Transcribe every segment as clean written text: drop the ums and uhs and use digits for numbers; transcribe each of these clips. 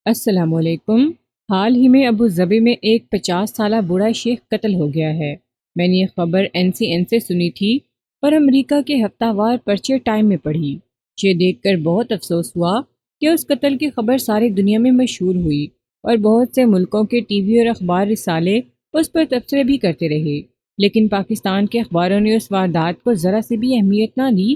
السلام علیکم۔ حال ہی میں ابو ظبی میں ایک 50 سالہ بوڑھا شیخ قتل ہو گیا ہے۔ میں نے یہ خبر NCN سے سنی تھی اور امریکہ کے ہفتہ وار پرچے ٹائم میں پڑھی۔ یہ دیکھ کر بہت افسوس ہوا کہ اس قتل کی خبر ساری دنیا میں مشہور ہوئی اور بہت سے ملکوں کے ٹی وی اور اخبار رسالے اس پر تبصرے بھی کرتے رہے، لیکن پاکستان کے اخباروں نے اس واردات کو ذرا سی بھی اہمیت نہ دی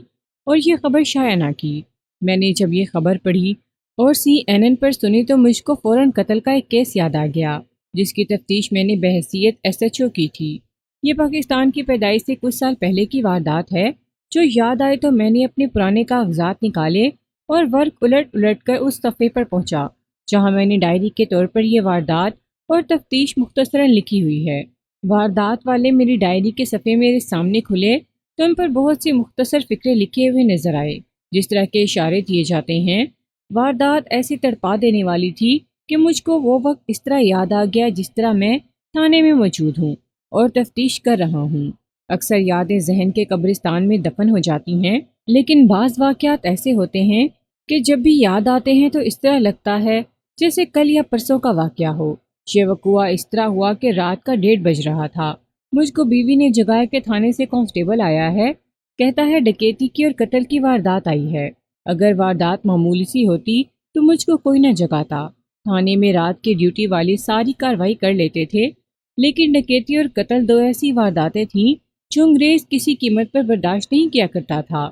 اور یہ خبر شائع نہ کی۔ میں نے جب یہ خبر پڑھی اور CNN پر سنی تو مجھ کو فوراً قتل کا ایک کیس یاد آ گیا جس کی تفتیش میں نے بحیثیت SHO کی تھی۔ یہ پاکستان کی پیدائش سے کچھ سال پہلے کی واردات ہے۔ جو یاد آئے تو میں نے اپنے پرانے کاغذات نکالے اور ورق الٹ الٹ کر اس صفحے پر پہنچا جہاں میں نے ڈائری کے طور پر یہ واردات اور تفتیش مختصراً لکھی ہوئی ہے۔ واردات والے میری ڈائری کے صفحے میرے سامنے کھلے تو ان پر بہت سی مختصر فکرے لکھے ہوئے نظر آئے، جس طرح کے اشارے دیے جاتے ہیں۔ واردات ایسی تڑپا دینے والی تھی کہ مجھ کو وہ وقت اس طرح یاد آ گیا جس طرح میں تھانے میں موجود ہوں اور تفتیش کر رہا ہوں۔ اکثر یادیں ذہن کے قبرستان میں دفن ہو جاتی ہیں، لیکن بعض واقعات ایسے ہوتے ہیں کہ جب بھی یاد آتے ہیں تو اس طرح لگتا ہے جیسے کل یا پرسوں کا واقعہ ہو۔ یہ وقوعہ اس طرح ہوا کہ رات کا 1:30 بج رہا تھا۔ مجھ کو بیوی نے جگایا کہ تھانے سے کانسٹیبل آیا ہے، کہتا ہے ڈکیتی کی اور قتل کی واردات آئی ہے۔ اگر واردات معمولی سی ہوتی تو مجھ کو کوئی نہ جگاتا۔ تھانے میں رات کی ڈیوٹی والی ساری کارروائی کر لیتے تھے، لیکن ڈکیتی اور قتل دو ایسی وارداتیں تھیں جو انگریز کسی قیمت پر برداشت نہیں کیا کرتا تھا،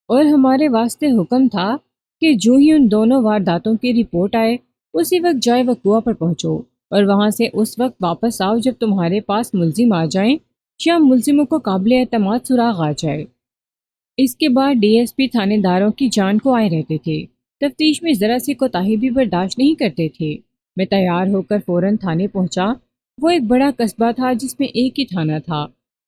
اور ہمارے واسطے حکم تھا کہ جو ہی ان دونوں وارداتوں کی رپورٹ آئے اسی وقت جائے وقوع پر پہنچو اور وہاں سے اس وقت واپس آؤ جب تمہارے پاس ملزم آ جائیں یا ملزموں کو قابل اعتماد سراغ آ جائے۔ اس کے بعد DSP تھانے داروں کی جان کو آئے رہتے تھے، تفتیش میں ذرا سی کوتاہی بھی برداشت نہیں کرتے تھے۔ میں تیار ہو کر فوراً تھانے پہنچا۔ وہ ایک بڑا قصبہ تھا جس میں ایک ہی تھانہ تھا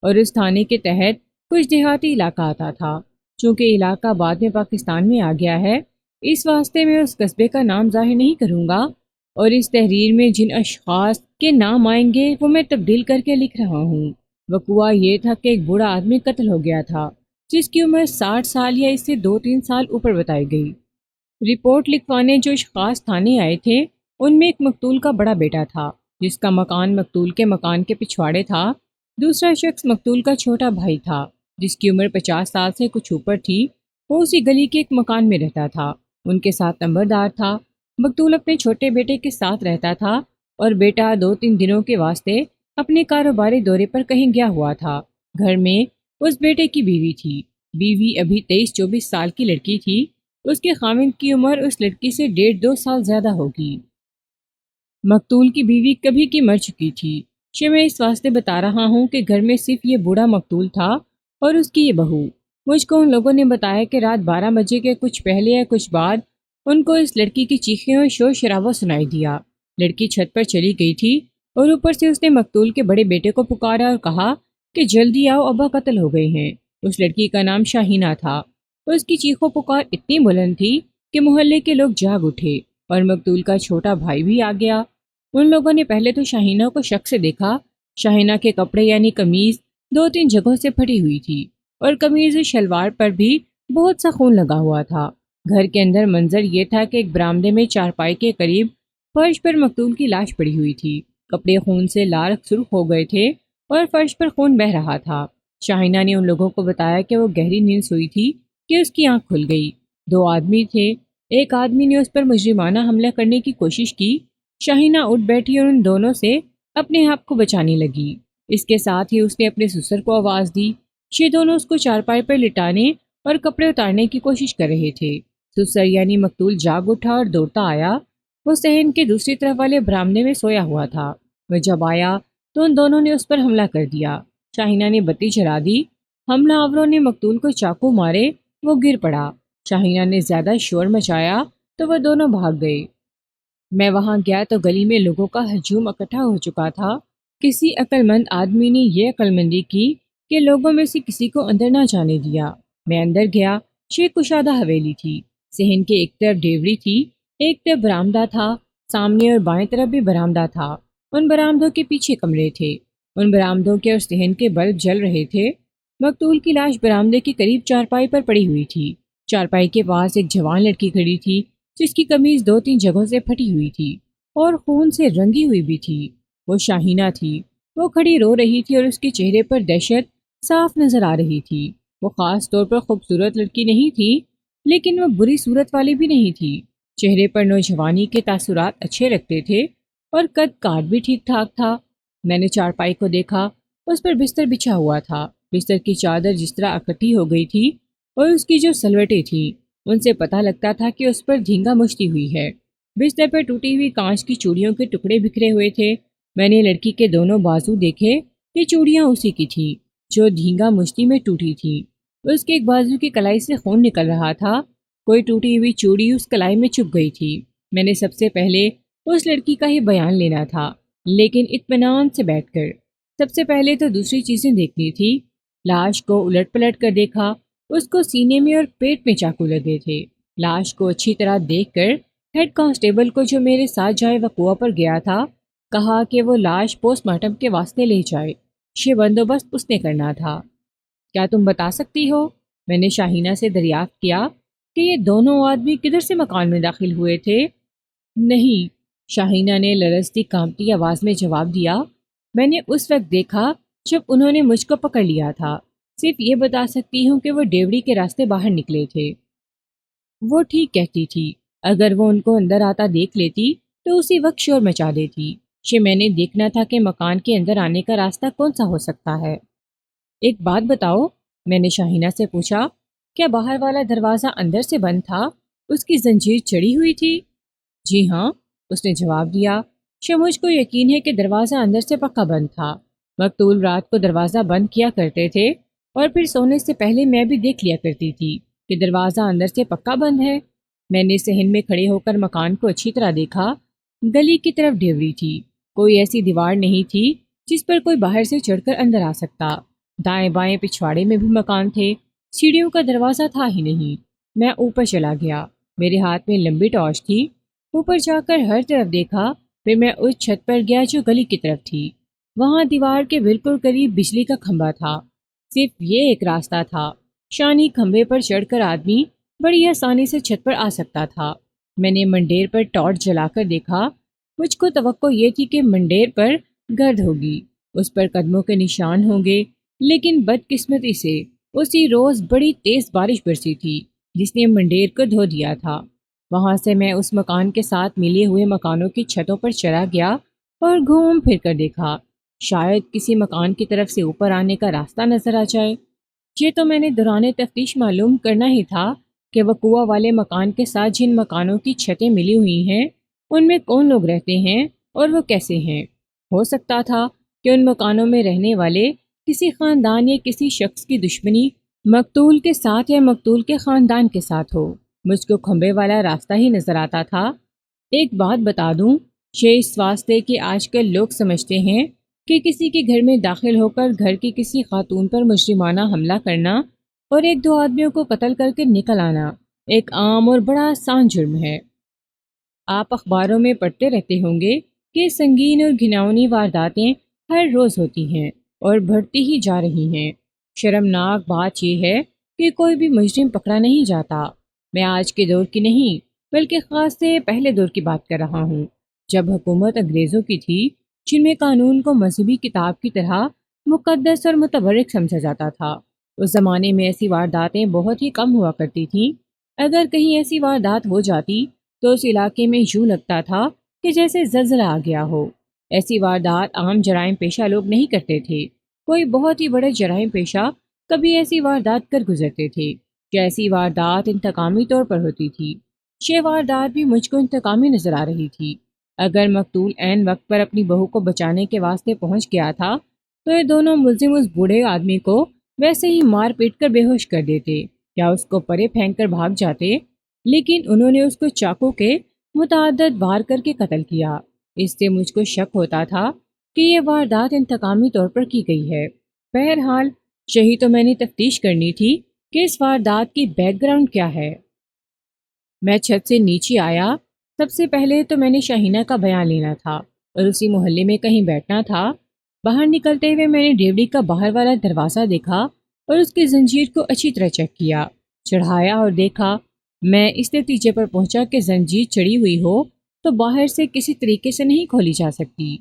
اور اس تھانے کے تحت کچھ دیہاتی علاقہ آتا تھا۔ چونکہ علاقہ بعد میں پاکستان میں آ گیا ہے، اس واسطے میں اس قصبے کا نام ظاہر نہیں کروں گا، اور اس تحریر میں جن اشخاص کے نام آئیں گے وہ میں تبدیل کر کے لکھ رہا ہوں۔ وقوعہ یہ تھا کہ ایک بوڑھا آدمی قتل ہو گیا تھا جس کی عمر 60 سال یا اس سے 2-3 سال اوپر بتائی گئی۔ رپورٹ لکھوانے جو اشخاص تھانے آئے تھے ان میں ایک مقتول کا بڑا بیٹا تھا جس کا مکان مقتول کے مکان کے پچھواڑے تھا۔ دوسرا شخص مقتول کا چھوٹا بھائی تھا جس کی عمر 50 سال سے کچھ اوپر تھی۔ وہ اسی گلی کے ایک مکان میں رہتا تھا، ان کے ساتھ نمبردار تھا۔ مقتول اپنے چھوٹے بیٹے کے ساتھ رہتا تھا اور بیٹا 2-3 دنوں کے واسطے اپنے کاروباری دورے پر کہیں گیا ہوا تھا۔ گھر میں اس بیٹے کی بیوی تھی۔ بیوی ابھی 23-24 سال کی لڑکی تھی۔ اس کے خاوند کی عمر اس لڑکی سے 1.5-2 سال زیادہ ہوگی۔ مقتول کی بیوی کبھی کی مر چکی تھی۔ میں اس واسطے بتا رہا ہوں کہ گھر میں صرف یہ بوڑھا مقتول تھا اور اس کی یہ بہو۔ مجھ کو ان لوگوں نے بتایا کہ رات 12 بجے کے کچھ پہلے یا کچھ بعد ان کو اس لڑکی کی چیخیں اور شور شرابہ سنائی دیا۔ لڑکی چھت پر چلی گئی تھی اور اوپر سے اس نے مقتول کے بڑے بیٹے کو پکارا اور کہا کہ جلدی آؤ، ابا قتل ہو گئے ہیں۔ اس لڑکی کا نام شاہینہ تھا۔ اس کی چیخو پکار اتنی بلند تھی کہ محلے کے لوگ جاگ اٹھے اور مقتول کا چھوٹا بھائی بھی آ گیا۔ ان لوگوں نے پہلے تو شاہینہ کو شک سے دیکھا۔ شاہینہ کے کپڑے یعنی قمیض 2-3 جگہوں سے پھٹی ہوئی تھی اور قمیض شلوار پر بھی بہت سا خون لگا ہوا تھا۔ گھر کے اندر منظر یہ تھا کہ ایک برآمدے میں چارپائی کے قریب فرش پر مقتول کی لاش پڑی ہوئی تھی۔ کپڑے خون سے لال سرخ ہو گئے تھے اور فرش پر خون بہہ رہا تھا۔ شاہینہ نے ان لوگوں کو بتایا کہ وہ گہری نیند سوئی تھی کہ اس کی آنکھ کھل گئی۔ 2 آدمی تھے۔ ایک آدمی نے اس پر مجرمانہ حملہ کرنے کی کوشش کی۔ شاہینہ اٹھ بیٹھی اور ان دونوں سے اپنے آپ کو بچانے لگی۔ اس کے ساتھ ہی اس نے اپنے سسر کو آواز دی۔ یہ دونوں اس کو چارپائی پر لٹانے اور کپڑے اتارنے کی کوشش کر رہے تھے۔ سسر یعنی مقتول جاگ اٹھا اور دوڑتا آیا۔ وہ صحن کے دوسری طرف والے برآمدے میں سویا ہوا تھا۔ وہ جب آیا تو ان دونوں نے اس پر حملہ کر دیا۔ شاہینہ نے بتی جلا دی۔ حملہ آوروں نے مقتول کو چاقو مارے، وہ گر پڑا۔ شاہینہ نے زیادہ شور مچایا تو وہ دونوں بھاگ گئے۔ میں وہاں گیا تو گلی میں لوگوں کا ہجوم اکٹھا ہو چکا تھا۔ کسی عقل مند آدمی نے یہ عقل مندی کی کہ لوگوں میں سے کسی کو اندر نہ جانے دیا۔ میں اندر گیا۔ یہ کشادہ حویلی تھی۔ صحن کے ایک طرف ڈیوڑی تھی، ایک طرف برآمدہ تھا۔ سامنے اور بائیں طرف بھی برآمدہ تھا۔ ان برآمدوں کے پیچھے کمرے تھے۔ ان برآمدوں کے اور صحن کے بلب جل رہے تھے۔ مقتول کی لاش برآمدے کے قریب چارپائی پر پڑی ہوئی تھی۔ چارپائی کے پاس ایک جوان لڑکی کھڑی تھی جس کی قمیض 2-3 جگہوں سے پھٹی ہوئی تھی اور خون سے رنگی ہوئی بھی تھی۔ وہ شاہینہ تھی۔ وہ کھڑی رو رہی تھی اور اس کے چہرے پر دہشت صاف نظر آ رہی تھی۔ وہ خاص طور پر خوبصورت لڑکی نہیں تھی، لیکن وہ بری صورت والی بھی نہیں تھی۔ چہرے پر نوجوانی کے تاثرات اچھے لگتے تھے اور قد کاٹ بھی ٹھیک ٹھاک تھا۔ میں نے چارپائی کو دیکھا، اس پر بستر بچھا ہوا تھا۔ بستر کی چادر جس طرح اکٹھی ہو گئی تھی اور اس کی جو سلوٹیں تھیں ان سے پتہ لگتا تھا کہ اس پر جھینگا مچتی ہوئی ہے۔ بستر پر ٹوٹی ہوئی کانچ کی چوڑیوں کے ٹکڑے بکھرے ہوئے تھے۔ میں نے لڑکی کے دونوں بازو دیکھے، یہ چوڑیاں اسی کی تھیں جو جھینگا مچتی میں ٹوٹی تھی۔ اس کے ایک بازو کی کلائی سے خون نکل رہا تھا، کوئی ٹوٹی ہوئی چوڑی اس کلائی میں چپ گئی تھی۔ میں نے سب سے پہلے اس لڑکی کا ہی بیان لینا تھا، لیکن اطمینان سے بیٹھ کر۔ سب سے پہلے تو دوسری چیزیں دیکھنی تھی۔ لاش کو الٹ پلٹ کر دیکھا، اس کو سینے میں اور پیٹ میں چاقو لگے تھے۔ لاش کو اچھی طرح دیکھ کر ہیڈ کانسٹیبل کو جو میرے ساتھ جائے وقوع پر گیا تھا کہا کہ وہ لاش پوسٹ مارٹم کے واسطے لے جائے۔ یہ بندوبست اس نے کرنا تھا۔ کیا تم بتا سکتی ہو؟ میں نے شاہینہ سے دریافت کیا کہ یہ دونوں آدمی کدھر سے مکان میں داخل ہوئے تھے؟ نہیں، شاہینہ نے لرزتی کانپتی آواز میں جواب دیا۔ میں نے اس وقت دیکھا جب انہوں نے مجھ کو پکڑ لیا تھا۔ صرف یہ بتا سکتی ہوں کہ وہ ڈیوڑی کے راستے باہر نکلے تھے۔ وہ ٹھیک کہتی تھی، اگر وہ ان کو اندر آتا دیکھ لیتی تو اسی وقت شور مچا دیتی۔ میں نے دیکھنا تھا کہ مکان کے اندر آنے کا راستہ کون سا ہو سکتا ہے۔ ایک بات بتاؤ، میں نے شاہینہ سے پوچھا، کیا باہر والا دروازہ اندر سے بند تھا؟ اس کی زنجیر چڑھی ہوئی تھی؟ جی ہاں، اس نے جواب دیا۔ مجھ کو یقین ہے کہ دروازہ اندر سے پکا بند تھا۔ مقتول رات کو دروازہ بند کیا کرتے تھے اور پھر سونے سے پہلے میں بھی دیکھ لیا کرتی تھی کہ دروازہ اندر سے پکا بند ہے۔ میں نے صحن میں کھڑے ہو کر مکان کو اچھی طرح دیکھا۔ گلی کی طرف ڈیوری تھی، کوئی ایسی دیوار نہیں تھی جس پر کوئی باہر سے چڑھ کر اندر آ سکتا۔ دائیں بائیں پچھواڑے میں بھی مکان تھے، سیڑھیوں کا دروازہ تھا ہی نہیں۔ میں اوپر چلا گیا، میرے ہاتھ میں لمبی ٹارچ تھی۔ اوپر جا کر ہر طرف دیکھا، پھر میں اس چھت پر گیا جو گلی کی طرف تھی۔ وہاں دیوار کے بالکل قریب بجلی کا کھمبا تھا۔ صرف یہ ایک راستہ تھا، شانی کھمبے پر چڑھ کر آدمی بڑی آسانی سے چھت پر آ سکتا تھا۔ میں نے منڈیر پر ٹارچ جلا کر دیکھا۔ مجھ کو توقع یہ تھی کہ منڈیر پر گرد ہوگی، اس پر قدموں کے نشان ہوں گے، لیکن بدقسمتی سے اسی روز بڑی تیز بارش برسی تھی جس نے منڈیر کو دھو دیا تھا۔ وہاں سے میں اس مکان کے ساتھ ملے ہوئے مکانوں کی چھتوں پر چلا گیا اور گھوم پھر کر دیکھا، شاید کسی مکان کی طرف سے اوپر آنے کا راستہ نظر آ جائے۔ یہ تو میں نے دوران تفتیش معلوم کرنا ہی تھا کہ وقوع والے مکان کے ساتھ جن مکانوں کی چھتیں ملی ہوئی ہیں ان میں کون لوگ رہتے ہیں اور وہ کیسے ہیں۔ ہو سکتا تھا کہ ان مکانوں میں رہنے والے کسی خاندان یا کسی شخص کی دشمنی مقتول کے ساتھ یا مقتول کے خاندان کے ساتھ ہو۔ مجھ کو کھمبے والا راستہ ہی نظر آتا تھا۔ ایک بات بتا دوں، یہ اس واسطے کہ آج کل لوگ سمجھتے ہیں کہ کسی کے گھر میں داخل ہو کر گھر کی کسی خاتون پر مجرمانہ حملہ کرنا اور 1-2 آدمیوں کو قتل کر کے نکل آنا ایک عام اور بڑا آسان جرم ہے۔ آپ اخباروں میں پڑھتے رہتے ہوں گے کہ سنگین اور گھناؤنی وارداتیں ہر روز ہوتی ہیں اور بڑھتی ہی جا رہی ہیں۔ شرمناک بات یہ ہے کہ کوئی بھی مجرم پکڑا نہیں جاتا۔ میں آج کے دور کی نہیں بلکہ خاص سے پہلے دور کی بات کر رہا ہوں، جب حکومت انگریزوں کی تھی، جن میں قانون کو مذہبی کتاب کی طرح مقدس اور متبرک سمجھا جاتا تھا۔ اس زمانے میں ایسی وارداتیں بہت ہی کم ہوا کرتی تھیں۔ اگر کہیں ایسی واردات ہو جاتی تو اس علاقے میں یوں لگتا تھا کہ جیسے زلزلہ آ گیا ہو۔ ایسی واردات عام جرائم پیشہ لوگ نہیں کرتے تھے، کوئی بہت ہی بڑے جرائم پیشہ کبھی ایسی واردات کر گزرتے تھے کہ ایسی واردات انتقامی طور پر ہوتی تھی۔ یہ واردات بھی مجھ کو انتقامی نظر آ رہی تھی۔ اگر مقتول عین وقت پر اپنی بہو کو بچانے کے واسطے پہنچ گیا تھا تو یہ دونوں ملزم اس بوڑھے آدمی کو ویسے ہی مار پیٹ کر بے ہوش کر دیتے یا اس کو پرے پھینک کر بھاگ جاتے، لیکن انہوں نے اس کو چاقو کے متعدد وار کر کے قتل کیا۔ اس سے مجھ کو شک ہوتا تھا کہ یہ واردات انتقامی طور پر کی گئی ہے۔ بہرحال یہی تو میں نے تفتیش کرنی تھی کہ اس واردات کی بیک گراؤنڈ کیا ہے۔ میں چھت سے نیچے آیا۔ سب سے پہلے تو میں نے شاہینہ کا بیان لینا تھا اور اسی محلے میں کہیں بیٹھنا تھا۔ باہر نکلتے ہوئے میں نے ڈیوڑی کا باہر والا دروازہ دیکھا اور اس کی زنجیر کو اچھی طرح چیک کیا، چڑھایا اور دیکھا۔ میں اس نتیجے پر پہنچا کہ زنجیر چڑھی ہوئی ہو تو باہر سے کسی طریقے سے نہیں کھولی جا سکتی۔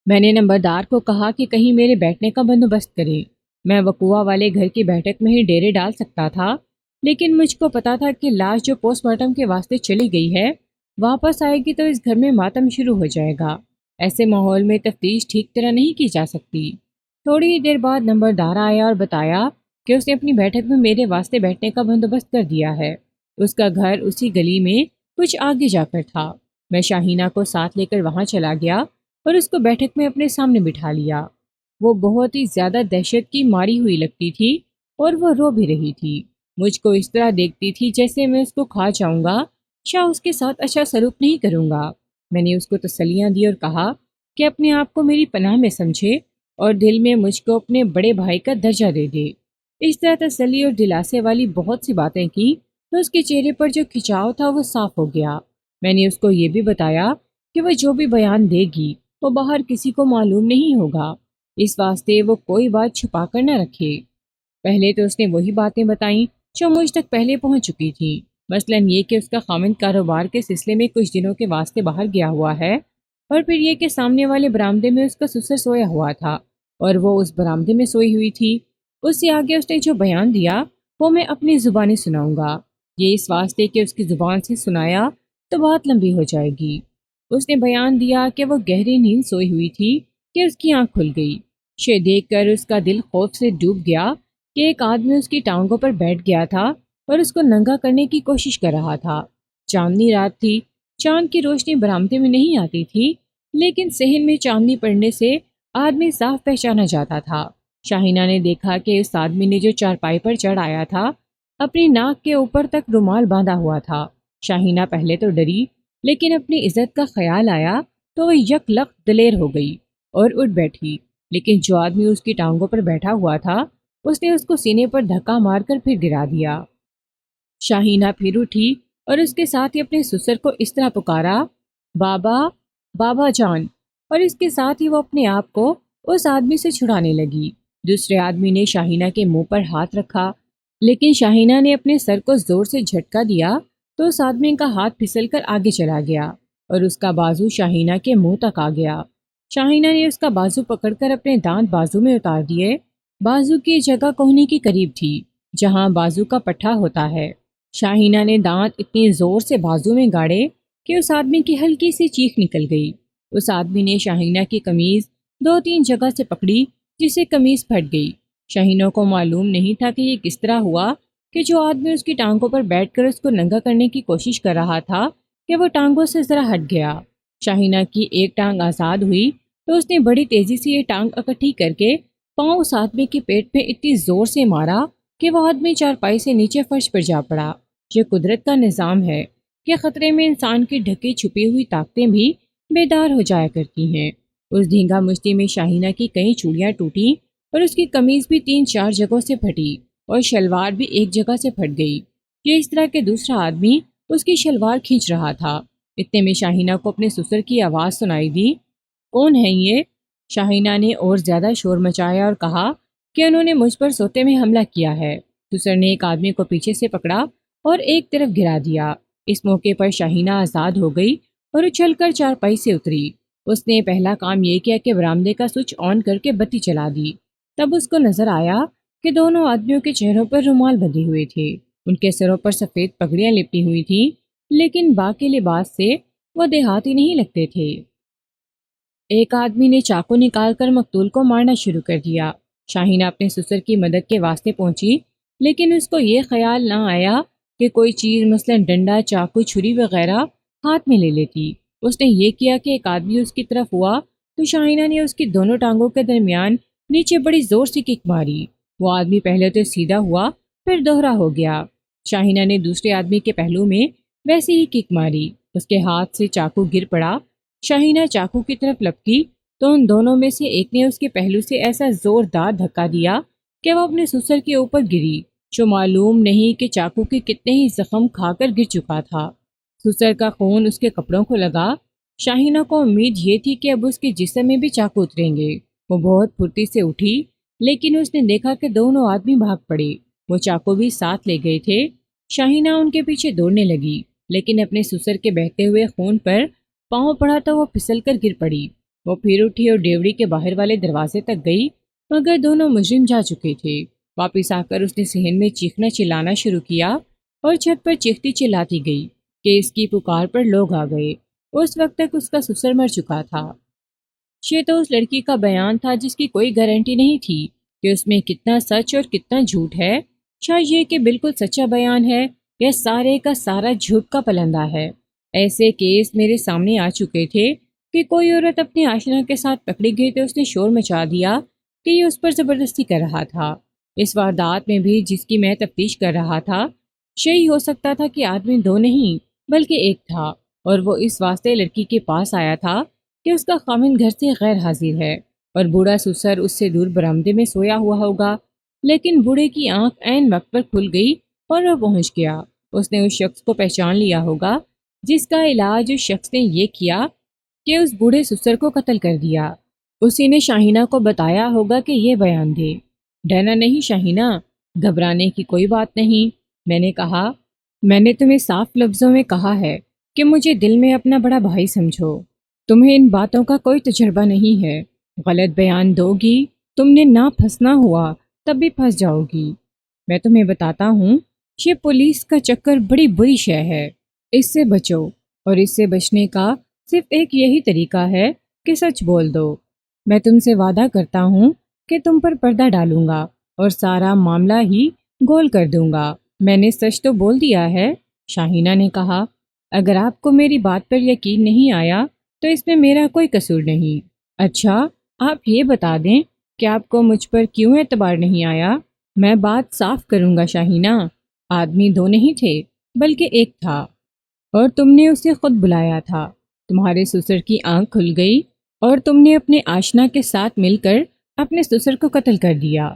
میں نے نمبردار کو کہا کہ کہیں میرے بیٹھنے کا بندوبست کرے۔ میں وقوع والے گھر کی بیٹھک میں ہی ڈیرے ڈال سکتا تھا، لیکن مجھ کو پتا تھا کہ لاش جو پوسٹ مارٹم کے واسطے چلی گئی ہے واپس آئے گی تو اس گھر میں ماتم شروع ہو جائے گا۔ ایسے ماحول میں تفتیش ٹھیک طرح نہیں کی جا سکتی۔ تھوڑی ہی دیر بعد نمبردار آیا اور بتایا کہ اس نے اپنی بیٹھک میں میرے واسطے بیٹھنے کا بندوبست کر دیا ہے۔ اس کا گھر اسی گلی میں کچھ آگے جا کر تھا۔ میں شاہینہ کو ساتھ لے کر وہاں چلا گیا اور اس کو بیٹھک میں اپنے سامنے بٹھا لیا۔ وہ بہت ہی زیادہ دہشت کی ماری ہوئی لگتی تھی اور وہ رو بھی رہی تھی۔ مجھ کو اس طرح دیکھتی تھی جیسے میں اس کو کھا جاؤں گا یا اس کے ساتھ اچھا سلوک نہیں کروں گا۔ میں نے اس کو تسلیاں دی اور کہا کہ اپنے آپ کو میری پناہ میں سمجھے اور دل میں مجھ کو اپنے بڑے بھائی کا درجہ دے دے۔ اس طرح تسلی اور دلاسے والی بہت سی باتیں کی تو اس کے چہرے پر جو کھچاؤ تھا وہ صاف ہو گیا۔ میں نے اس کو یہ بھی بتایا کہ وہ جو بھی بیان دے گی وہ باہر کسی کو معلوم نہیں ہوگا، اس واسطے وہ کوئی بات چھپا کر نہ رکھے۔ پہلے تو اس نے وہی باتیں بتائیں جو مجھ تک پہلے پہنچ چکی تھیں، مثلاً یہ کہ اس کا خاوند کاروبار کے سلسلے میں کچھ دنوں کے واسطے باہر گیا ہوا ہے، اور پھر یہ کہ سامنے والے برآمدے میں اس کا سسر سویا ہوا تھا اور وہ اس برآمدے میں سوئی ہوئی تھی۔ اس سے آگے اس نے جو بیان دیا وہ میں اپنی زبانی سناؤں گا، یہ اس واسطے کہ اس کی زبان سے سنایا تو بات لمبی ہو جائے گی۔ اس نے بیان دیا کہ وہ گہری نیند سوئی ہوئی تھی کہ اس کی آنکھ کھل گئی۔ یہ دیکھ کر اس کا دل خوف سے ڈوب گیا کہ ایک آدمی اس کی ٹانگوں پر بیٹھ گیا تھا اور اس کو ننگا کرنے کی کوشش کر رہا تھا۔ چاندنی رات تھی، چاند کی روشنی برآمدے میں نہیں آتی تھی، لیکن صحن میں چاندنی پڑنے سے آدمی صاف پہچانا جاتا تھا۔ شاہینہ نے دیکھا کہ اس آدمی نے جو چارپائی پر چڑھ آیا تھا اپنی ناک کے اوپر تک رومال باندھا ہوا تھا۔ شاہینہ پہلے تو ڈری، لیکن اپنی عزت کا خیال آیا تو وہ یک لخت دلیر ہو گئی اور اٹھ بیٹھی، لیکن جو آدمی اس کی ٹانگوں پر بیٹھا ہوا تھا اس نے اس کو سینے پر دھکا مار کر پھر گرا دیا۔ شاہینہ پھر اٹھی اور اس کے ساتھ ہی اپنے سسر کو اس طرح پکارا، بابا، بابا جان، اور اس کے ساتھ ہی وہ اپنے آپ کو اس آدمی سے چھڑانے لگی۔ دوسرے آدمی نے شاہینہ کے منہ پر ہاتھ رکھا، لیکن شاہینہ نے اپنے سر کو زور سے جھٹکا دیا تو اس آدمی کا ہاتھ پھسل کر آگے چلا گیا اور اس کا بازو شاہینہ کے منہ تک آ گیا۔ شاہینہ نے اس کا بازو پکڑ کر اپنے دانت بازو میں اتار دیے۔ بازو کی جگہ کوہنی کے قریب تھی جہاں بازو کا پٹھا ہوتا ہے۔ شاہینہ نے دانت اتنی زور سے بازو میں گاڑے کہ اس آدمی کی ہلکی سی چیخ نکل گئی۔ اس آدمی نے شاہینہ کی قمیض 2-3 جگہ سے پکڑی جس سے قمیض پھٹ گئی۔ شاہینہ کو معلوم نہیں تھا کہ یہ کس طرح ہوا کہ جو آدمی اس کی ٹانگوں پر بیٹھ کر اس کو ننگا کرنے کی کوشش کر رہا تھا کہ وہ ٹانگوں سے ذرا ہٹ گیا۔ شاہینہ کی ایک ٹانگ آزاد ہوئی تو اس نے بڑی تیزی سے یہ ٹانگ اکٹھی کر کے پاؤں اس آدمی کے پیٹ پہ اتنی زور سے مارا کہ وہ آدمی چارپائی سے نیچے فرش پر جا پڑا۔ یہ قدرت کا نظام ہے کہ خطرے میں انسان کی ڈھکی چھپی ہوئی طاقتیں بھی بیدار ہو جایا کرتی ہیں۔ اس دھینگا مشتی میں شاہینہ کی کئی چوڑیاں ٹوٹیں اور اس کی قمیض بھی 3-4 جگہوں سے پھٹی اور شلوار بھی ایک جگہ سے پھٹ گئی۔ یہ اس طرح کہ دوسرا آدمی اس کی شلوار کھینچ رہا تھا۔ اتنے میں شاہینہ کو اپنے سسر کی آواز سنائی دی، کون ہے یہ؟ شاہینہ نے اور زیادہ شور مچایا اور کہا کہ انہوں نے مجھ پر سوتے میں حملہ کیا ہے۔ سسر نے ایک آدمی کو پیچھے سے پکڑا اور ایک طرف گرا دیا۔ اس موقع پر شاہینہ آزاد ہو گئی اور اچھل کر چارپائی سے اتری۔ اس نے پہلا کام یہ کیا کہ برآمدے کا سوئچ آن کر کے بتی چلا دی۔ تب اس کو نظر آیا کہ دونوں آدمیوں کے چہروں پر رومال بندھے ہوئے تھے۔ ان کے سروں پر سفید پگڑیاں لپٹی ہوئی تھیں، لیکن باقی لباس سے وہ دیہاتی نہیں لگتے تھے۔ ایک آدمی نے چاقو نکال کر مقتول کو مارنا شروع کر دیا۔ شاہینہ اپنے سسر کی مدد کے واسطے پہنچی، لیکن اس کو یہ خیال نہ آیا کہ کوئی چیز مثلا ڈنڈا، چاقو، چھری وغیرہ ہاتھ میں لے لیتی۔ اس نے یہ کیا کہ ایک آدمی اس کی طرف ہوا تو شاہینہ نے اس کی دونوں ٹانگوں کے درمیان نیچے بڑی زور سے کک ماری۔ وہ آدمی پہلے تو سیدھا ہوا پھر دوہرا ہو گیا۔ شاہینہ نے دوسرے آدمی کے پہلو میں ویسے ہی کک ماری، اس کے ہاتھ سے چاقو گر پڑا۔ شاہینہ چاقو کی طرف لپکی تو ان دونوں میں سے ایک نے اس کے پہلو سے ایسا زوردار دھکا دیا کہ وہ اپنے سسر کے اوپر گری، جو معلوم نہیں کہ چاقو کے کتنے ہی زخم کھا کر گر چکا تھا۔ سسر کا خون اس کے کپڑوں کو لگا۔ شاہینہ کو امید یہ تھی کہ اب اس کے جسم میں بھی چاقو اتریں گے۔ وہ بہت پھرتی سے اٹھی، لیکن اس نے دیکھا کہ دونوں آدمی بھاگ پڑے۔ وہ چاقو بھی ساتھ لے گئے تھے۔ شاہینہ ان کے پیچھے دوڑنے لگی، لیکن اپنے سسر کے بہتے ہوئے خون پر پاؤں پڑا تو وہ پھسل کر گر پڑی۔ وہ پھر اٹھی اور ڈیوڑی کے باہر والے دروازے تک گئی، مگر دونوں مجرم جا چکے تھے۔ واپس آ کر اس نے صحن میں چیخنا چلانا شروع کیا اور چھت پر چیختی چلاتی گئی کہ اس کی پکار پر لوگ آ گئے۔ اس وقت تک اس کا سسر مر چکا تھا۔ یہ تو اس لڑکی کا بیان تھا جس کی کوئی گارنٹی نہیں تھی کہ اس میں کتنا سچ اور کتنا جھوٹ ہے۔ شاید یہ کہ بالکل سچا بیان ہے یا سارے کا سارا جھوٹ کا پلندہ ہے۔ ایسے کیس میرے سامنے آ چکے تھے کہ کوئی عورت اپنے آشنا کے ساتھ پکڑی گئی تو اس نے شور مچا دیا کہ یہ اس پر زبردستی کر رہا تھا۔ اس واردات میں بھی جس کی میں تفتیش کر رہا تھا، یہی ہو سکتا تھا کہ آدمی دو نہیں بلکہ ایک تھا، اور وہ اس واسطے لڑکی کے پاس آیا تھا کہ اس کا خاوند گھر سے غیر حاضر ہے اور بوڑھا سسر اس سے دور برآمدے میں سویا ہوا ہوگا۔ لیکن بوڑھے کی آنکھ عین وقت پر کھل گئی اور وہ پہنچ گیا۔ اس نے اس شخص کو پہچان لیا ہوگا جس کا علاج اس شخص نے یہ کیا کہ اس بوڑھے سسر کو قتل کر دیا۔ اسی نے شاہینہ کو بتایا ہوگا کہ یہ بیان دے۔ ڈرنا نہیں شاہینہ، گھبرانے کی کوئی بات نہیں، میں نے کہا۔ میں نے تمہیں صاف لفظوں میں کہا ہے کہ مجھے دل میں اپنا بڑا بھائی سمجھو۔ تمہیں ان باتوں کا کوئی تجربہ نہیں ہے، غلط بیان دو گی، تم نے نہ پھنسنا ہوا تب بھی پھنس جاؤ گی۔ میں تمہیں بتاتا ہوں، یہ پولیس کا چکر بڑی بری شے ہے، اس سے بچو، اور اس سے بچنے کا صرف ایک یہی طریقہ ہے کہ سچ بول دو۔ میں تم سے وعدہ کرتا ہوں کہ تم پر پردہ ڈالوں گا اور سارا معاملہ ہی گول کر دوں گا۔ میں نے سچ تو بول دیا ہے، شاہینہ نے کہا۔ اگر آپ کو میری بات پر یقین نہیں آیا تو اس میں میرا کوئی قصور نہیں۔ اچھا، آپ یہ بتا دیں کہ آپ کو مجھ پر کیوں اعتبار نہیں آیا؟ میں بات صاف کروں گا شاہینہ، آدمی دو نہیں تھے بلکہ ایک تھا، اور تم نے اسے خود بلایا تھا۔ تمہارے سسر کی آنکھ کھل گئی اور تم نے اپنے آشنا کے ساتھ مل کر اپنے سسر کو قتل کر دیا۔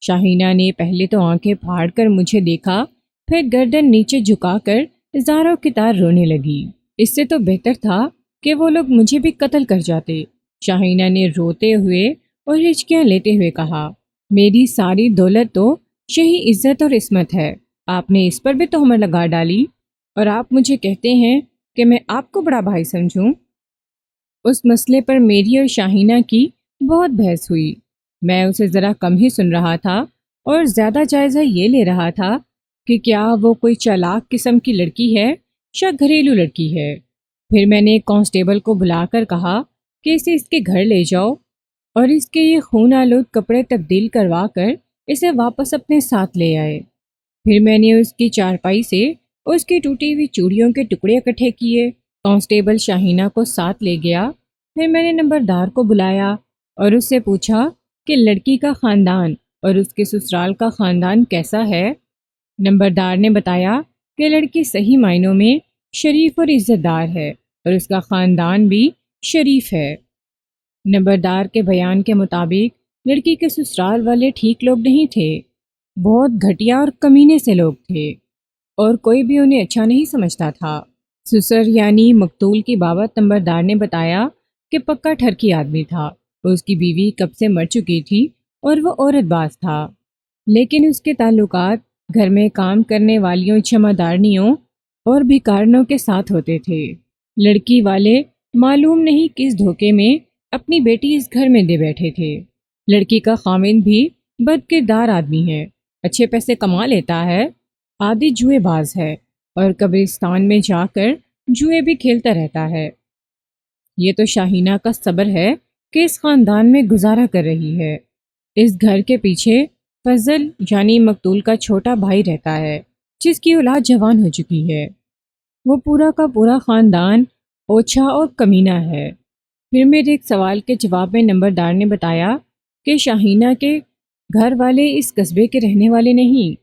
شاہینہ نے پہلے تو آنکھیں پھاڑ کر مجھے دیکھا، پھر گردن نیچے جھکا کر زاروں کی طرح رونے لگی۔ اس سے تو بہتر تھا کہ وہ لوگ مجھے بھی قتل کر جاتے، شاہینہ نے روتے ہوئے اور ہچکیاں لیتے ہوئے کہا۔ میری ساری دولت تو یہی عزت اور عصمت ہے، آپ نے اس پر بھی تہمت لگا ڈالی، اور آپ مجھے کہتے ہیں کہ میں آپ کو بڑا بھائی سمجھوں۔ اس مسئلے پر میری اور شاہینہ کی بہت بحث ہوئی۔ میں اسے ذرا کم ہی سن رہا تھا اور زیادہ جائزہ یہ لے رہا تھا کہ کیا وہ کوئی چالاک قسم کی لڑکی ہے یا گھریلو لڑکی ہے۔ پھر میں نے ایک کانسٹیبل کو بلا کر کہا کہ اسے اس کے گھر لے جاؤ اور اس کے یہ خون آلود کپڑے تبدیل کروا کر اسے واپس اپنے ساتھ لے آئے۔ پھر میں نے اس کی چارپائی سے اس کی ٹوٹی ہوئی چوڑیوں کے ٹکڑے اکٹھے کیے۔ کانسٹیبل شاہینہ کو ساتھ لے گیا۔ پھر میں نے نمبردار کو بلایا اور اس سے پوچھا کہ لڑکی کا خاندان اور اس کے سسرال کا خاندان کیسا ہے۔ نمبردار نے بتایا کہ لڑکی صحیح معنوں میں شریف اور عزت دار ہے اور اس کا خاندان بھی شریف ہے۔ نمبردار کے بیان کے مطابق لڑکی کے سسرال والے ٹھیک لوگ نہیں تھے، بہت گھٹیا اور کمینے سے لوگ تھے، اور کوئی بھی انہیں اچھا نہیں سمجھتا تھا۔ سسر یعنی مقتول کی بابت نمبردار نے بتایا کہ پکا ٹھرکی آدمی تھا، اس کی بیوی کب سے مر چکی تھی اور وہ عورت باز تھا، لیکن اس کے تعلقات گھر میں کام کرنے والیوں جمعدارنیوں اور بھکارنوں کے ساتھ ہوتے تھے۔ لڑکی والے معلوم نہیں کس دھوکے میں اپنی بیٹی اس گھر میں دے بیٹھے تھے۔ لڑکی کا خاوند بھی بد کردار آدمی ہے، اچھے پیسے کما لیتا ہے، عادی جوئے باز ہے اور قبرستان میں جا کر جوئے بھی کھیلتا رہتا ہے۔ یہ تو شاہینہ کا صبر ہے کہ اس خاندان میں گزارا کر رہی ہے۔ اس گھر کے پیچھے فضل یعنی مقتول کا چھوٹا بھائی رہتا ہے جس کی اولاد جوان ہو چکی ہے۔ وہ پورا کا پورا خاندان اوچھا اور کمینہ ہے۔ پھر میرے ایک سوال کے جواب میں نمبردار نے بتایا کہ شاہینہ کے گھر والے اس قصبے کے رہنے والے نہیں،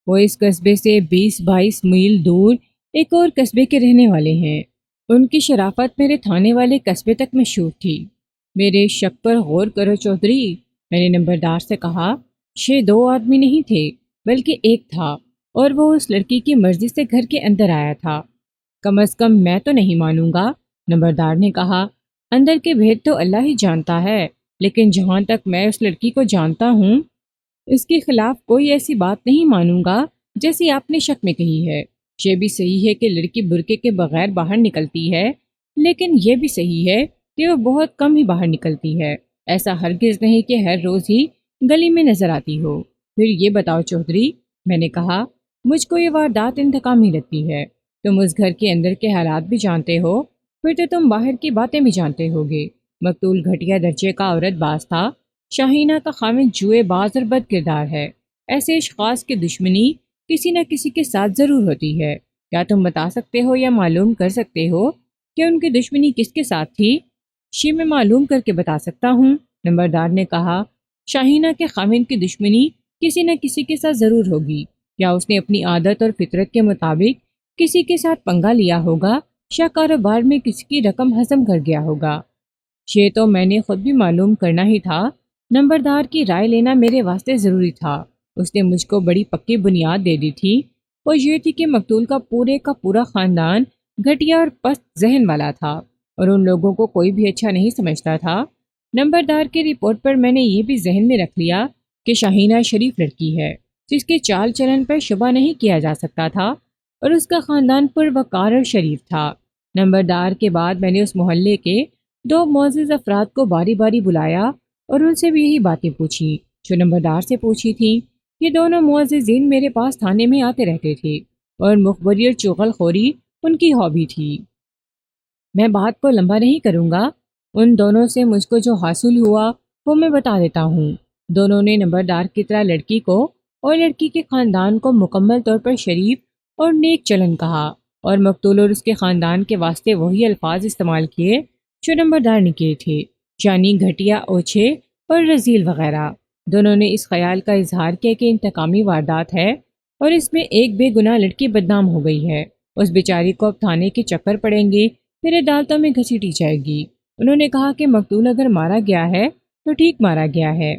وہ اس قصبے سے 20-22 میل دور ایک اور قصبے کے رہنے والے ہیں۔ ان کی شرافت میرے تھانے والے قصبے تک مشہور تھی۔ میرے شک پر غور کرو چودھری، میں نے نمبردار سے کہا۔ 2 آدمی نہیں تھے بلکہ ایک تھا، اور وہ اس لڑکی کی مرضی سے گھر کے اندر آیا تھا۔ کم از کم میں تو نہیں مانوں گا، نمبردار نے کہا۔ اندر کے بھید تو اللہ ہی جانتا ہے، لیکن جہاں تک میں اس لڑکی کو جانتا ہوں، اس کے خلاف کوئی ایسی بات نہیں مانوں گا جیسی آپ نے شک میں کہی ہے۔ یہ بھی صحیح ہے کہ لڑکی برقعے کے بغیر باہر نکلتی ہے، لیکن یہ بھی صحیح ہے کہ وہ بہت کم ہی باہر نکلتی ہے۔ ایسا ہرگز نہیں کہ ہر روز ہی گلی میں نظر آتی ہو۔ پھر یہ بتاؤ چودھری، میں نے کہا، مجھ کو یہ واردات انتقامی لگتی ہے۔ تم اس گھر کے اندر کے حالات بھی جانتے ہو، پھر تو تم باہر کی باتیں بھی جانتے ہوگے۔ مقتول گھٹیا درجے کا عورت باز تھا، شاہینہ کا خامد جوئے باز اور بد کردار ہے۔ ایسے اشخاص کی دشمنی کسی نہ کسی کے ساتھ ضرور ہوتی ہے۔ کیا تم بتا سکتے ہو یا معلوم کر سکتے ہو کہ ان کی دشمنی کس کے ساتھ تھی؟ میں معلوم کر کے بتا سکتا ہوں، نمبردار نے کہا۔ شاہینہ کے خامد کی دشمنی کسی نہ کسی کے ساتھ ضرور ہوگی۔ کیا اس نے اپنی عادت اور فطرت کے مطابق کسی کے ساتھ پنگا لیا ہوگا، یا کاروبار میں کسی کی رقم ہضم کر گیا ہوگا؟ یہ تو میں نے خود بھی معلوم کرنا ہی تھا۔ نمبردار کی رائے لینا میرے واسطے ضروری تھا۔ اس نے مجھ کو بڑی پکی بنیاد دے دی تھی۔ وہ یہ تھی کہ مقتول کا پورا خاندان گھٹیا اور پست ذہن والا تھا، اور ان لوگوں کو کوئی بھی اچھا نہیں سمجھتا تھا۔ نمبردار کی رپورٹ پر میں نے یہ بھی ذہن میں رکھ لیا کہ شاہینہ شریف لڑکی ہے، جس کے چال چلن پر شبہ نہیں کیا جا سکتا تھا، اور اس کا خاندان پروقار اور شریف تھا۔ نمبردار کے بعد میں نے اس محلے کے 2 معزز افراد کو باری باری بلایا اور ان سے بھی یہی باتیں پوچھی جو نمبردار سے پوچھی تھیں۔ یہ دونوں معززین میرے پاس تھانے میں آتے رہتے تھے، اور مخبری اور چغل خوری ان کی ہابی تھی۔ میں بات کو لمبا نہیں کروں گا، ان دونوں سے مجھ کو جو حاصل ہوا وہ میں بتا دیتا ہوں۔ دونوں نے نمبردار کی طرح لڑکی کو اور لڑکی کے خاندان کو مکمل طور پر شریف اور نیک چلن کہا، اور مقتول اور اس کے خاندان کے واسطے وہی الفاظ استعمال کیے جو نمبردار نے کیے تھے، یعنی گھٹیا، اوچھے اور رذیل وغیرہ۔ دونوں نے اس خیال کا اظہار کیا کہ انتقامی واردات ہے، اور اس میں ایک بے گناہ لڑکی بدنام ہو گئی ہے۔ اس بیچاری کو اب تھانے کے چکر پڑیں گے، پھر عدالتوں میں گھسیٹی جائے گی۔ انہوں نے کہا کہ مقتول اگر مارا گیا ہے تو ٹھیک مارا گیا ہے۔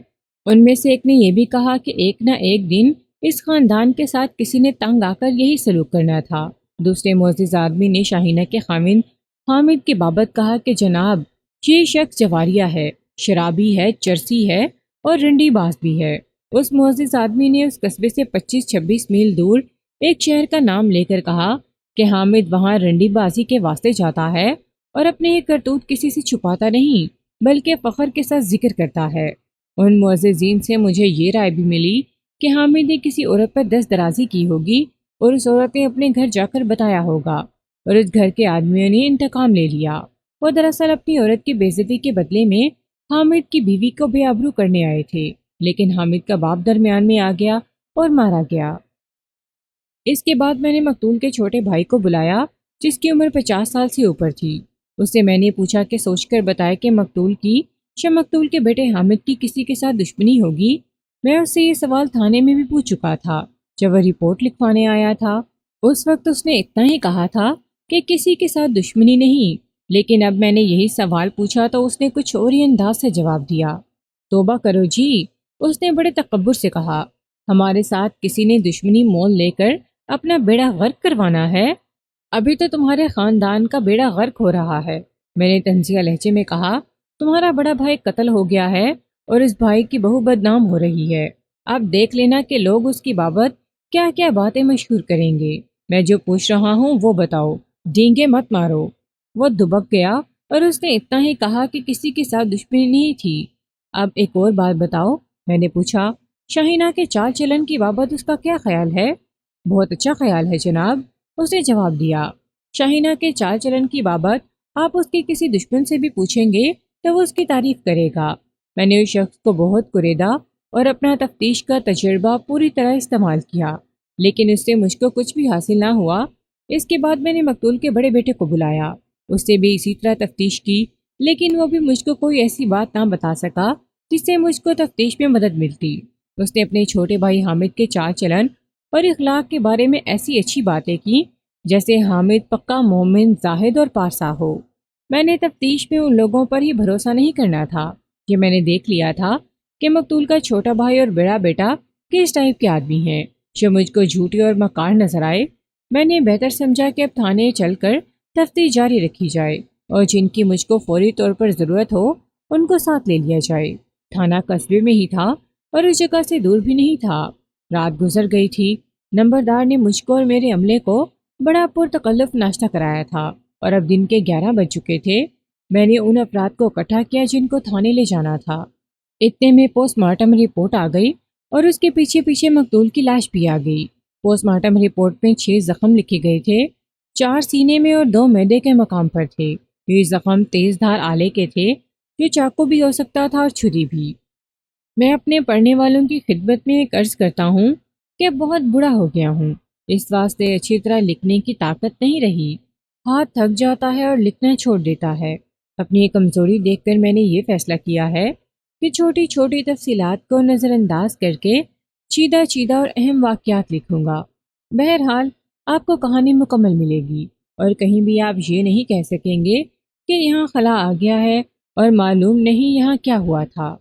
ان میں سے ایک نے یہ بھی کہا کہ ایک نہ ایک دن اس خاندان کے ساتھ کسی نے تنگ آ کر یہی سلوک کرنا تھا۔ دوسرے معزز آدمی نے شاہینہ کے خامد حامد کی بابت کہا کہ جناب، یہ شخص جواریہ ہے، شرابی ہے، چرسی ہے اور رنڈی باز بھی ہے۔ اس معزز آدمی نے اس قصبے سے 25-26 میل دور ایک شہر کا نام لے کر کہا کہ حامد وہاں رنڈی بازی کے واسطے جاتا ہے، اور اپنے یہ کرتوت کسی سے چھپاتا نہیں بلکہ فخر کے ساتھ ذکر کرتا ہے۔ ان معززین سے مجھے یہ رائے بھی ملی کہ حامد نے کسی عورت پر دست درازی کی ہوگی، اور اس عورت نے اپنے گھر جا کر بتایا ہوگا، اور اس گھر کے آدمیوں نے انتقام لے لیا۔ وہ دراصل اپنی عورت کی بے عزتی کے بدلے میں حامد کی بیوی کو بے آبرو کرنے آئے تھے، لیکن حامد کا باپ درمیان میں آ گیا اور مارا گیا۔ اس کے بعد میں نے مقتول کے چھوٹے بھائی کو بلایا، جس کی عمر 50 سال سے اوپر تھی۔ اس سے میں نے پوچھا کہ سوچ کر بتائے کہ مقتول کے بیٹے حامد کی کسی کے ساتھ دشمنی ہوگی۔ میں اس سے یہ سوال تھانے میں بھی پوچھ چکا تھا جب وہ رپورٹ لکھوانے آیا تھا۔ اس وقت اس نے اتنا ہی کہا تھا کہ کسی کے ساتھ دشمنی نہیں، لیکن اب میں نے یہی سوال پوچھا تو اس نے کچھ اور ہی انداز سے جواب دیا۔ توبہ کرو جی، اس نے بڑے تکبر سے کہا، ہمارے ساتھ کسی نے دشمنی مول لے کر اپنا بیڑا غرق کروانا ہے؟ ابھی تو تمہارے خاندان کا بیڑا غرق ہو رہا ہے۔ میں نے طنزیہ لہجے میں کہا، تمہارا بڑا بھائی قتل ہو گیا ہے اور اس بھائی کی بہو بدنام ہو رہی ہے۔ اب دیکھ لینا کہ لوگ اس کی بابت کیا کیا باتیں مشہور کریں گے۔ میں جو پوچھ رہا ہوں وہ بتاؤ، ڈینگے مت مارو۔ وہ دبک گیا اور اس نے اتنا ہی کہا کہ کسی کے ساتھ دشمنی نہیں تھی۔ اب ایک اور بات بتاؤ، میں نے پوچھا، شاہینہ کے چال چلن کی بابت اس کا کیا خیال ہے؟ بہت اچھا خیال ہے جناب، اس نے جواب دیا۔ شاہینہ کے چال چلن کی بابت آپ اس کے کسی دشمن سے بھی پوچھیں گے تو وہ اس کی تعریف کرے گا۔ میں نے اس شخص کو بہت کریدا اور اپنا تفتیش کا تجربہ پوری طرح استعمال کیا، لیکن اس سے مجھ کو کچھ بھی حاصل نہ ہوا۔ اس کے بعد میں نے مقتول کے بڑے بیٹے کو بلایا، اس سے بھی اسی طرح تفتیش کی، لیکن وہ بھی مجھ کو کوئی ایسی بات نہ بتا سکا جس سے مجھ کو تفتیش میں مدد ملتی۔ اس نے اپنے چھوٹے بھائی حامد کے چال چلن اور اخلاق کے بارے میں ایسی اچھی باتیں کی جیسے حامد پکا مومن، زاہد اور پارسا ہو۔ میں نے تفتیش میں ان لوگوں پر ہی بھروسہ نہیں کرنا تھا۔ یہ میں نے دیکھ لیا تھا کہ مقتول کا چھوٹا بھائی اور بڑا بیٹا کس ٹائپ کے آدمی ہیں جو مجھ کو جھوٹے اور مکار نظر آئے۔ میں نے بہتر سمجھا کہ اب تھانے چل کر تفتیش جاری رکھی جائے، اور جن کی مجھ کو فوری طور پر ضرورت ہو ان کو ساتھ لے لیا جائے۔ تھانہ قصبے میں ہی تھا اور اس جگہ سے دور بھی نہیں تھا۔ رات گزر گئی تھی، نمبردار نے مجھ کو اور میرے عملے کو بڑا پرتکلف ناشتہ کرایا تھا اور اب دن کے 11 بج چکے تھے۔ میں نے ان افراد کو اکٹھا کیا جن کو تھانے لے جانا تھا۔ اتنے میں پوسٹ مارٹم رپورٹ آ گئی اور اس کے پیچھے پیچھے مقتول کی لاش بھی آ گئی۔ پوسٹ مارٹم رپورٹ میں 6 زخم لکھے گئے تھے، 4 سینے میں اور 2 معدے کے مقام پر تھے۔ یہ زخم تیز دھار آلے کے تھے، جو چاقو بھی ہو سکتا تھا اور چھری بھی۔ میں اپنے پڑھنے والوں کی خدمت میں ایک عرض کرتا ہوں کہ بہت بوڑھا ہو گیا ہوں، اس واسطے اچھی طرح لکھنے کی طاقت نہیں رہی، ہاتھ تھک جاتا ہے اور لکھنا چھوڑ دیتا ہے۔ اپنی یہ کمزوری دیکھ کر میں نے یہ فیصلہ کیا ہے کہ چھوٹی چھوٹی تفصیلات کو نظر انداز کر کے چیدہ چیدہ اور اہم واقعات لکھوں گا۔ بہرحال آپ کو کہانی مکمل ملے گی اور کہیں بھی آپ یہ نہیں کہہ سکیں گے کہ یہاں خلا آ گیا ہے اور معلوم نہیں یہاں کیا ہوا تھا۔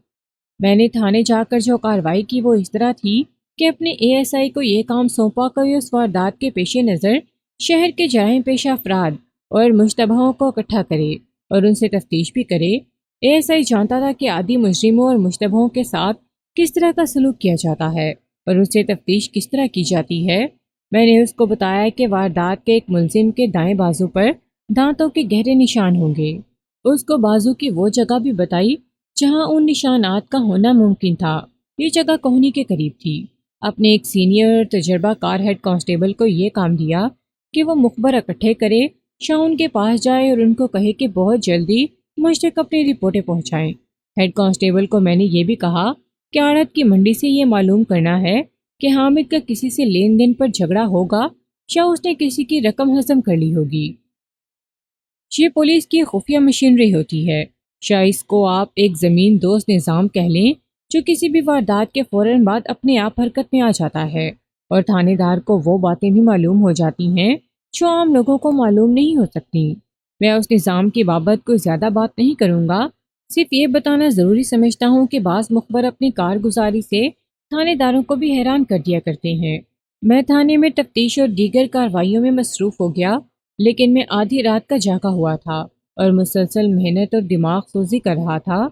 میں نے تھانے جا کر جو کارروائی کی وہ اس طرح تھی کہ اپنے اے ایس آئی کو یہ کام سونپا کہ اس واردات کے پیش نظر شہر کے جرائم پیشہ افراد اور مشتبہوں کو اکٹھا کرے اور ان سے تفتیش بھی کرے۔ اے ایس آئی جانتا تھا کہ عادی مجرموں اور مشتبہوں کے ساتھ کس طرح کا سلوک کیا جاتا ہے اور اس سے تفتیش کس طرح کی جاتی ہے۔ میں نے اس کو بتایا کہ واردات کے ایک ملزم کے دائیں بازو پر دانتوں کے گہرے نشان ہوں گے۔ اس کو بازو کی وہ جگہ بھی بتائی جہاں ان نشانات کا ہونا ممکن تھا۔ یہ جگہ کوہنی کے قریب تھی۔ اپنے ایک سینئر تجربہ کار ہیڈ کانسٹیبل کو یہ کام دیا کہ وہ مخبر اکٹھے کرے، شاون کے پاس جائے اور ان کو کہے کہ بہت جلدی مجھ تک اپنی رپورٹیں پہنچائیں۔ ہیڈ کانسٹیبل کو میں نے یہ بھی کہا کہ آڑت کی منڈی سے یہ معلوم کرنا ہے کہ حامد کا کسی سے لین دین پر جھگڑا ہوگا یا اس نے کسی کی رقم ہضم کر لی ہوگی۔ یہ پولیس کی خفیہ مشینری ہوتی ہے، شاید اس کو آپ ایک زمین دوست نظام کہہ لیں جو کسی بھی واردات کے فوراً بعد اپنے آپ حرکت میں آ جاتا ہے اور تھانے دار کو وہ باتیں بھی معلوم ہو جاتی ہیں جو عام لوگوں کو معلوم نہیں ہو سکتی۔ میں اس نظام کی بابت کوئی زیادہ بات نہیں کروں گا، صرف یہ بتانا ضروری سمجھتا ہوں کہ بعض مخبر اپنی کارگزاری سے تھانے داروں کو بھی حیران کر دیا کرتے ہیں۔ میں تھانے میں تفتیش اور دیگر کارروائیوں میں مصروف ہو گیا، لیکن میں آدھی رات کا جاگا ہوا تھا اور مسلسل محنت اور دماغ سوزی کر رہا تھا۔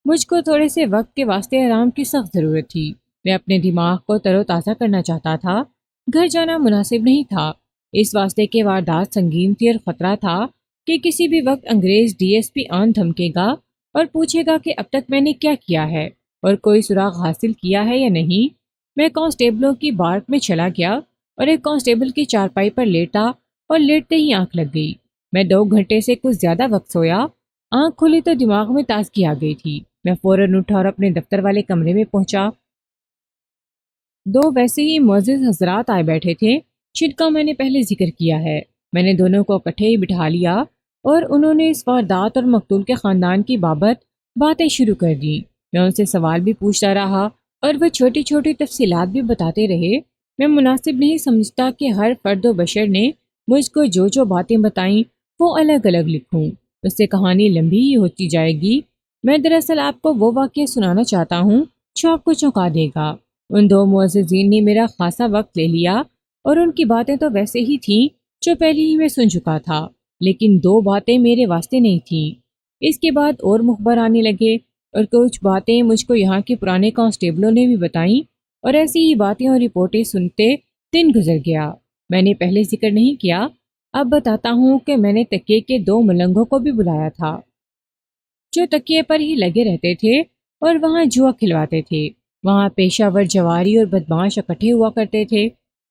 مجھ کو تھوڑے سے وقت کے واسطے آرام کی سخت ضرورت تھی۔ میں اپنے دماغ کو تر و تازہ کرنا چاہتا تھا۔ گھر جانا مناسب نہیں تھا، اس واسطے کہ واردات سنگین تھی اور خطرہ تھا کہ کسی بھی وقت انگریز ڈی ایس پی آن دھمکے گا اور پوچھے گا کہ اب تک میں نے کیا کیا ہے اور کوئی سراغ حاصل کیا ہے یا نہیں۔ میں کانسٹیبلوں کی بارک میں چلا گیا اور ایک کانسٹیبل کی چارپائی پر لیٹا اور لیٹتے ہی آنکھ لگ گئی۔ میں 2 گھنٹے سے کچھ زیادہ وقت سویا۔ آنکھ کھلی تو دماغ میں تازگی آ گئی تھی۔ میں فوراً اٹھا اور اپنے دفتر والے کمرے میں پہنچا۔ 2 ویسے ہی معزز حضرات آئے بیٹھے تھے جن کا میں نے پہلے ذکر کیا ہے۔ میں نے دونوں کو اکٹھے ہی بٹھا لیا اور انہوں نے اس واردات اور مقتول کے خاندان کی بابت باتیں شروع کر دیں۔ میں ان سے سوال بھی پوچھتا رہا اور وہ چھوٹی چھوٹی تفصیلات بھی بتاتے رہے۔ میں مناسب نہیں سمجھتا کہ ہر فرد و بشر نے مجھ کو جو جو باتیں بتائیں وہ الگ الگ لکھوں، اس سے کہانی لمبی ہی ہوتی جائے گی۔ میں دراصل آپ کو وہ واقعہ سنانا چاہتا ہوں جو آپ کو چونکا دے گا۔ ان 2 معززین نے میرا خاصا وقت لے لیا اور ان کی باتیں تو ویسے ہی تھیں جو پہلے ہی میں سن چکا تھا، لیکن 2 باتیں میرے واسطے نہیں تھیں۔ اس کے بعد اور مخبر آنے لگے اور کچھ باتیں مجھ کو یہاں کے پرانے کانسٹیبلوں نے بھی بتائیں اور ایسی ہی باتیں اور رپورٹیں سنتے دن گزر گیا۔ میں نے پہلے ذکر نہیں کیا، اب بتاتا ہوں کہ میں نے تکیے کے 2 ملنگوں کو بھی بلایا تھا جو تکیے پر ہی لگے رہتے تھے اور وہاں جوا کھلواتے تھے۔ وہاں پیشہ ور جواری اور بدماش اکٹھے ہوا کرتے تھے۔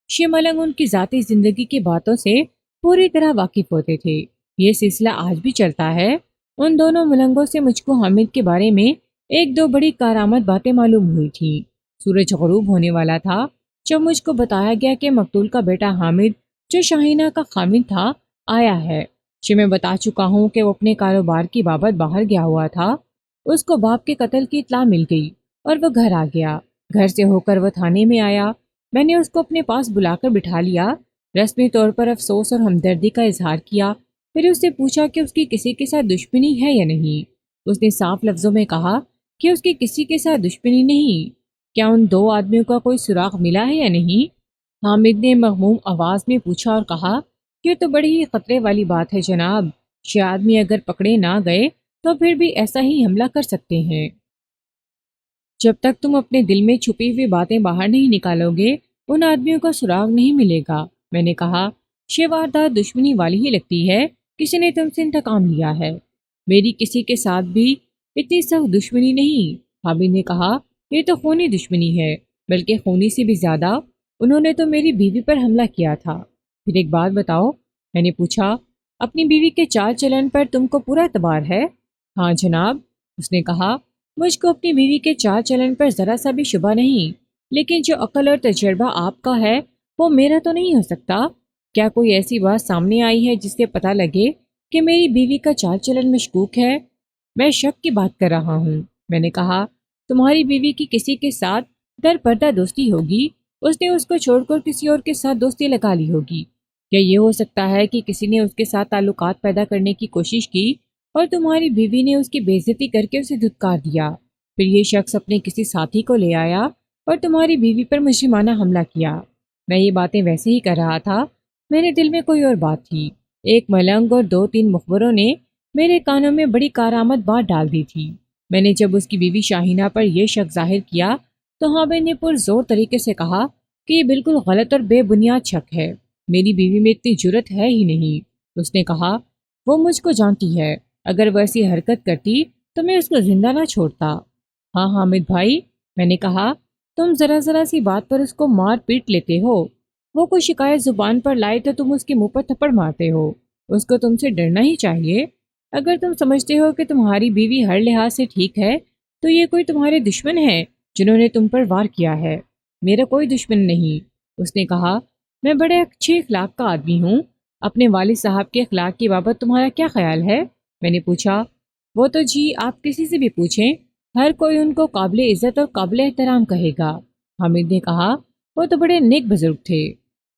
یہ ملنگ ان کی ذاتی زندگی کی باتوں سے پوری طرح واقف ہوتے تھے۔ یہ سلسلہ آج بھی چلتا ہے۔ ان دونوں ملنگوں سے مجھ کو حامد کے بارے میں 1-2 بڑی کارآمد باتیں معلوم ہوئی تھیں۔ سورج غروب ہونے والا تھا جب مجھ کو بتایا گیا کہ مقتول کا بیٹا حامد جو شاہینہ کا خامند تھا آیا ہے۔ میں بتا چکا ہوں کہ وہ اپنے کاروبار کی بابت باہر گیا ہوا تھا۔ اس کو باپ کے قتل کی اطلاع مل گئی اور وہ گھر آ گیا۔ گھر سے ہو کر وہ تھانے میں آیا۔ میں نے اس کو اپنے پاس بلا کر بٹھا لیا، رسمی طور پر افسوس اور ہمدردی کا اظہار کیا، پھر اس سے پوچھا کہ اس کی کسی کے ساتھ دشمنی ہے یا نہیں۔ اس نے صاف لفظوں میں کہا کہ اس کی کسی کے ساتھ دشمنی نہیں۔ کیا ان 2 آدمیوں کا کوئی سراغ ملا ہے یا نہیں؟ حامد نے مغموم آواز میں پوچھا اور کہا، یہ تو بڑی ہی خطرے والی بات ہے جناب۔ یہ آدمی اگر پکڑے نہ گئے تو پھر بھی ایسا ہی حملہ کر سکتے ہیں۔ جب تک تم اپنے دل میں چھپی ہوئی باتیں باہر نہیں نکالو گے ان آدمیوں کا سراغ نہیں ملے گا۔ میں نے کہا، یہ واردات دشمنی والی ہی لگتی ہے، کسی نے تم سے انتقام لیا ہے۔ میری کسی کے ساتھ بھی اتنی سخت دشمنی نہیں، حامد نے کہا، یہ تو خونی دشمنی ہے، بلکہ خونی سے بھی زیادہ۔ انہوں نے تو میری بیوی پر حملہ کیا تھا۔ پھر ایک بات بتاؤ، میں نے پوچھا، اپنی بیوی کے چال چلن پر تم کو پورا اعتبار ہے؟ ہاں جناب، اس نے کہا، مجھ کو اپنی بیوی کے چال چلن پر ذرا سا بھی شبہ نہیں، لیکن جو عقل اور تجربہ آپ کا ہے وہ میرا تو نہیں ہو سکتا۔ کیا کوئی ایسی بات سامنے آئی ہے جس سے پتہ لگے کہ میری بیوی کا چال چلن مشکوک ہے؟ میں شک کی بات کر رہا ہوں، میں نے کہا، تمہاری بیوی کی کسی کے ساتھ در پردہ دوستی ہوگی، اس نے اس کو چھوڑ کر کسی اور کے ساتھ دوستی لگا لی ہوگی۔ یا یہ ہو سکتا ہے کہ کسی نے اس کے ساتھ تعلقات پیدا کرنے کی کوشش کی اور تمہاری بیوی نے اس کی بے عزتی کر کے اسے دھتکار دیا، پھر یہ شخص اپنے کسی ساتھی کو لے آیا اور تمہاری بیوی پر مجرمانہ حملہ کیا۔ میں یہ باتیں ویسے ہی کر رہا تھا، میرے دل میں کوئی اور بات تھی۔ ایک ملنگ اور 2-3 مخبروں نے میرے کانوں میں بڑی کارآمد بات ڈال دی تھی۔ میں نے جب اس کی بیوی شاہینہ پر یہ شک ظاہر کیا تو حامد نے پرزور طریقے سے کہا کہ یہ بالکل غلط اور بے بنیاد شک ہے، میری بیوی میں اتنی جرت ہے ہی نہیں۔ اس نے کہا، وہ مجھ کو جانتی ہے، اگر وہ ایسی حرکت کرتی تو میں اس کو زندہ نہ چھوڑتا۔ ہاں حامد بھائی، میں نے کہا، تم ذرا سی بات پر اس کو مار پیٹ لیتے ہو، وہ کوئی شکایت زبان پر لائے تو تم اس کے منہ پر تھپڑ مارتے ہو۔ اس کو تم سے ڈرنا ہی چاہیے۔ اگر تم سمجھتے ہو کہ تمہاری بیوی ہر لحاظ سے ٹھیک ہے تو یہ کوئی تمہارے دشمن ہیں جنہوں نے تم پر وار کیا ہے۔ میرا کوئی دشمن نہیں، اس نے کہا، میں بڑے اچھے اخلاق کا آدمی ہوں۔ اپنے والد صاحب کے اخلاق کی بابت تمہارا کیا خیال ہے؟ میں نے پوچھا۔ وہ تو جی آپ کسی سے بھی پوچھیں، ہر کوئی ان کو قابل عزت اور قابل احترام کہے گا۔ حامد نے کہا، وہ تو بڑے نیک بزرگ تھے۔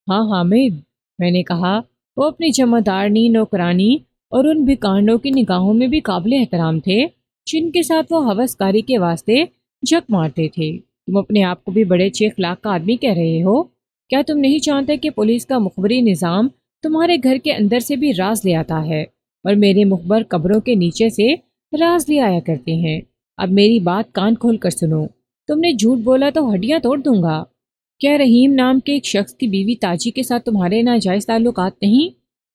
ہاں حامد، میں نے کہا، وہ اپنی جمعدارنی، نوکرانی اور ان بھکارنوں کی نگاہوں میں بھی قابل احترام تھے جن کے ساتھ وہ ہوس کاری کے واسطے جھک مارتے تھے۔ تم اپنے آپ کو بھی بڑے اچھے اخلاق کا آدمی کہہ رہے ہو؟ کیا تم نہیں جانتے کہ پولیس کا مخبری نظام تمہارے گھر کے اندر سے بھی راز لے آتا ہے اور میرے مخبر قبروں کے نیچے سے راز لے آیا کرتے ہیں؟ اب میری بات کان کھول کر سنو، تم نے جھوٹ بولا تو ہڈیاں توڑ دوں گا۔ کیا رحیم نام کے ایک شخص کی بیوی تاجی کے ساتھ تمہارے ناجائز تعلقات نہیں؟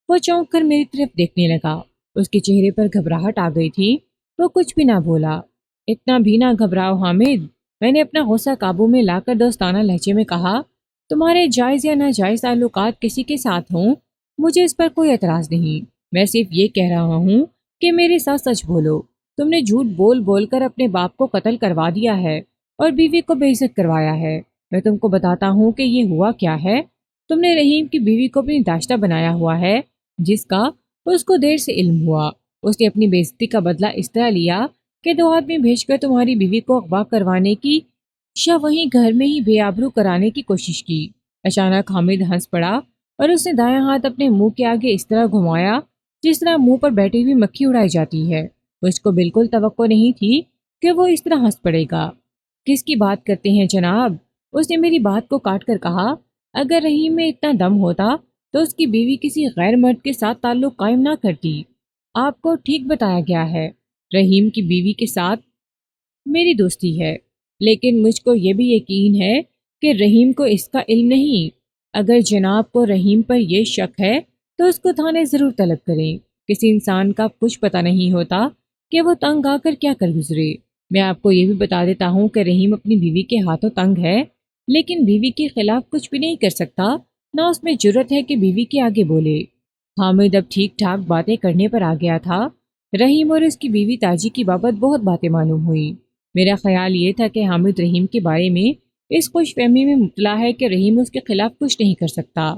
وہ چونک کر میری طرف دیکھنے لگا، اس کے چہرے پر گھبراہٹ آ گئی تھی، وہ کچھ بھی نہ بولا۔ اتنا بھی نہ گھبراؤ حامد، میں نے اپنا غصہ قابو میں لا کر دوستانہ لہجے میں کہا، تمہارے جائز یا ناجائز تعلقات کسی کے ساتھ ہوں، مجھے اس پر کوئی اعتراض نہیں، میں صرف یہ کہہ رہا ہوں کہ میرے ساتھ سچ بولو۔ تم نے جھوٹ بول بول کر اپنے باپ کو قتل کروا دیا ہے اور بیوی کو بے عزت کروایا ہے۔ میں تم کو بتاتا ہوں کہ یہ ہوا کیا ہے۔ تم نے رحیم کی بیوی کو اپنی داشتہ بنایا ہوا ہے، جس کا اس کو دیر سے علم ہوا۔ اس نے اپنی بے عزتی کا بدلہ اس طرح لیا کہ 2 آدمی بھیج کر تمہاری بیوی کو اغوا کروانے کی یا وہیں گھر میں ہی بے آبرو کرانے کی کوشش کی۔ اچانک حامد ہنس پڑا اور اس نے دایاں ہاتھ اپنے منہ کے آگے اس طرح گھمایا جس طرح منہ پر بیٹھی ہوئی مکھی اڑائی جاتی ہے۔ مجھ کو بالکل توقع نہیں تھی کہ وہ اس طرح ہنس پڑے گا۔ کس کی بات کرتے ہیں جناب؟ اس نے میری بات کو کاٹ کر کہا، اگر رحیم میں اتنا دم ہوتا تو اس کی بیوی کسی غیر مرد کے ساتھ تعلق قائم نہ کرتی۔ آپ کو ٹھیک بتایا گیا ہے، رحیم کی بیوی کے ساتھ میری دوستی ہے، لیکن مجھ کو یہ بھی یقین ہے کہ رحیم کو اس کا علم نہیں۔ اگر جناب کو رحیم پر یہ شک ہے تو اس کو تھانے ضرور طلب کریں۔ کسی انسان کا کچھ پتہ نہیں ہوتا کہ وہ تنگ آ کر کیا کر گزرے۔ میں آپ کو یہ بھی بتا دیتا ہوں کہ رحیم اپنی بیوی کے ہاتھوں تنگ ہے، لیکن بیوی کے خلاف کچھ بھی نہیں کر سکتا، نہ اس میں جرت ہے کہ بیوی کے آگے بولے۔ حامد اب ٹھیک ٹھاک باتیں کرنے پر آ گیا تھا۔ رحیم اور اس کی بیوی تاجی کی بابت بہت باتیں معلوم ہوئی۔ میرا خیال یہ تھا کہ حامد رحیم کے بارے میں اس خوش فہمی میں مبتلا ہے کہ رحیم اس کے خلاف کچھ نہیں کر سکتا۔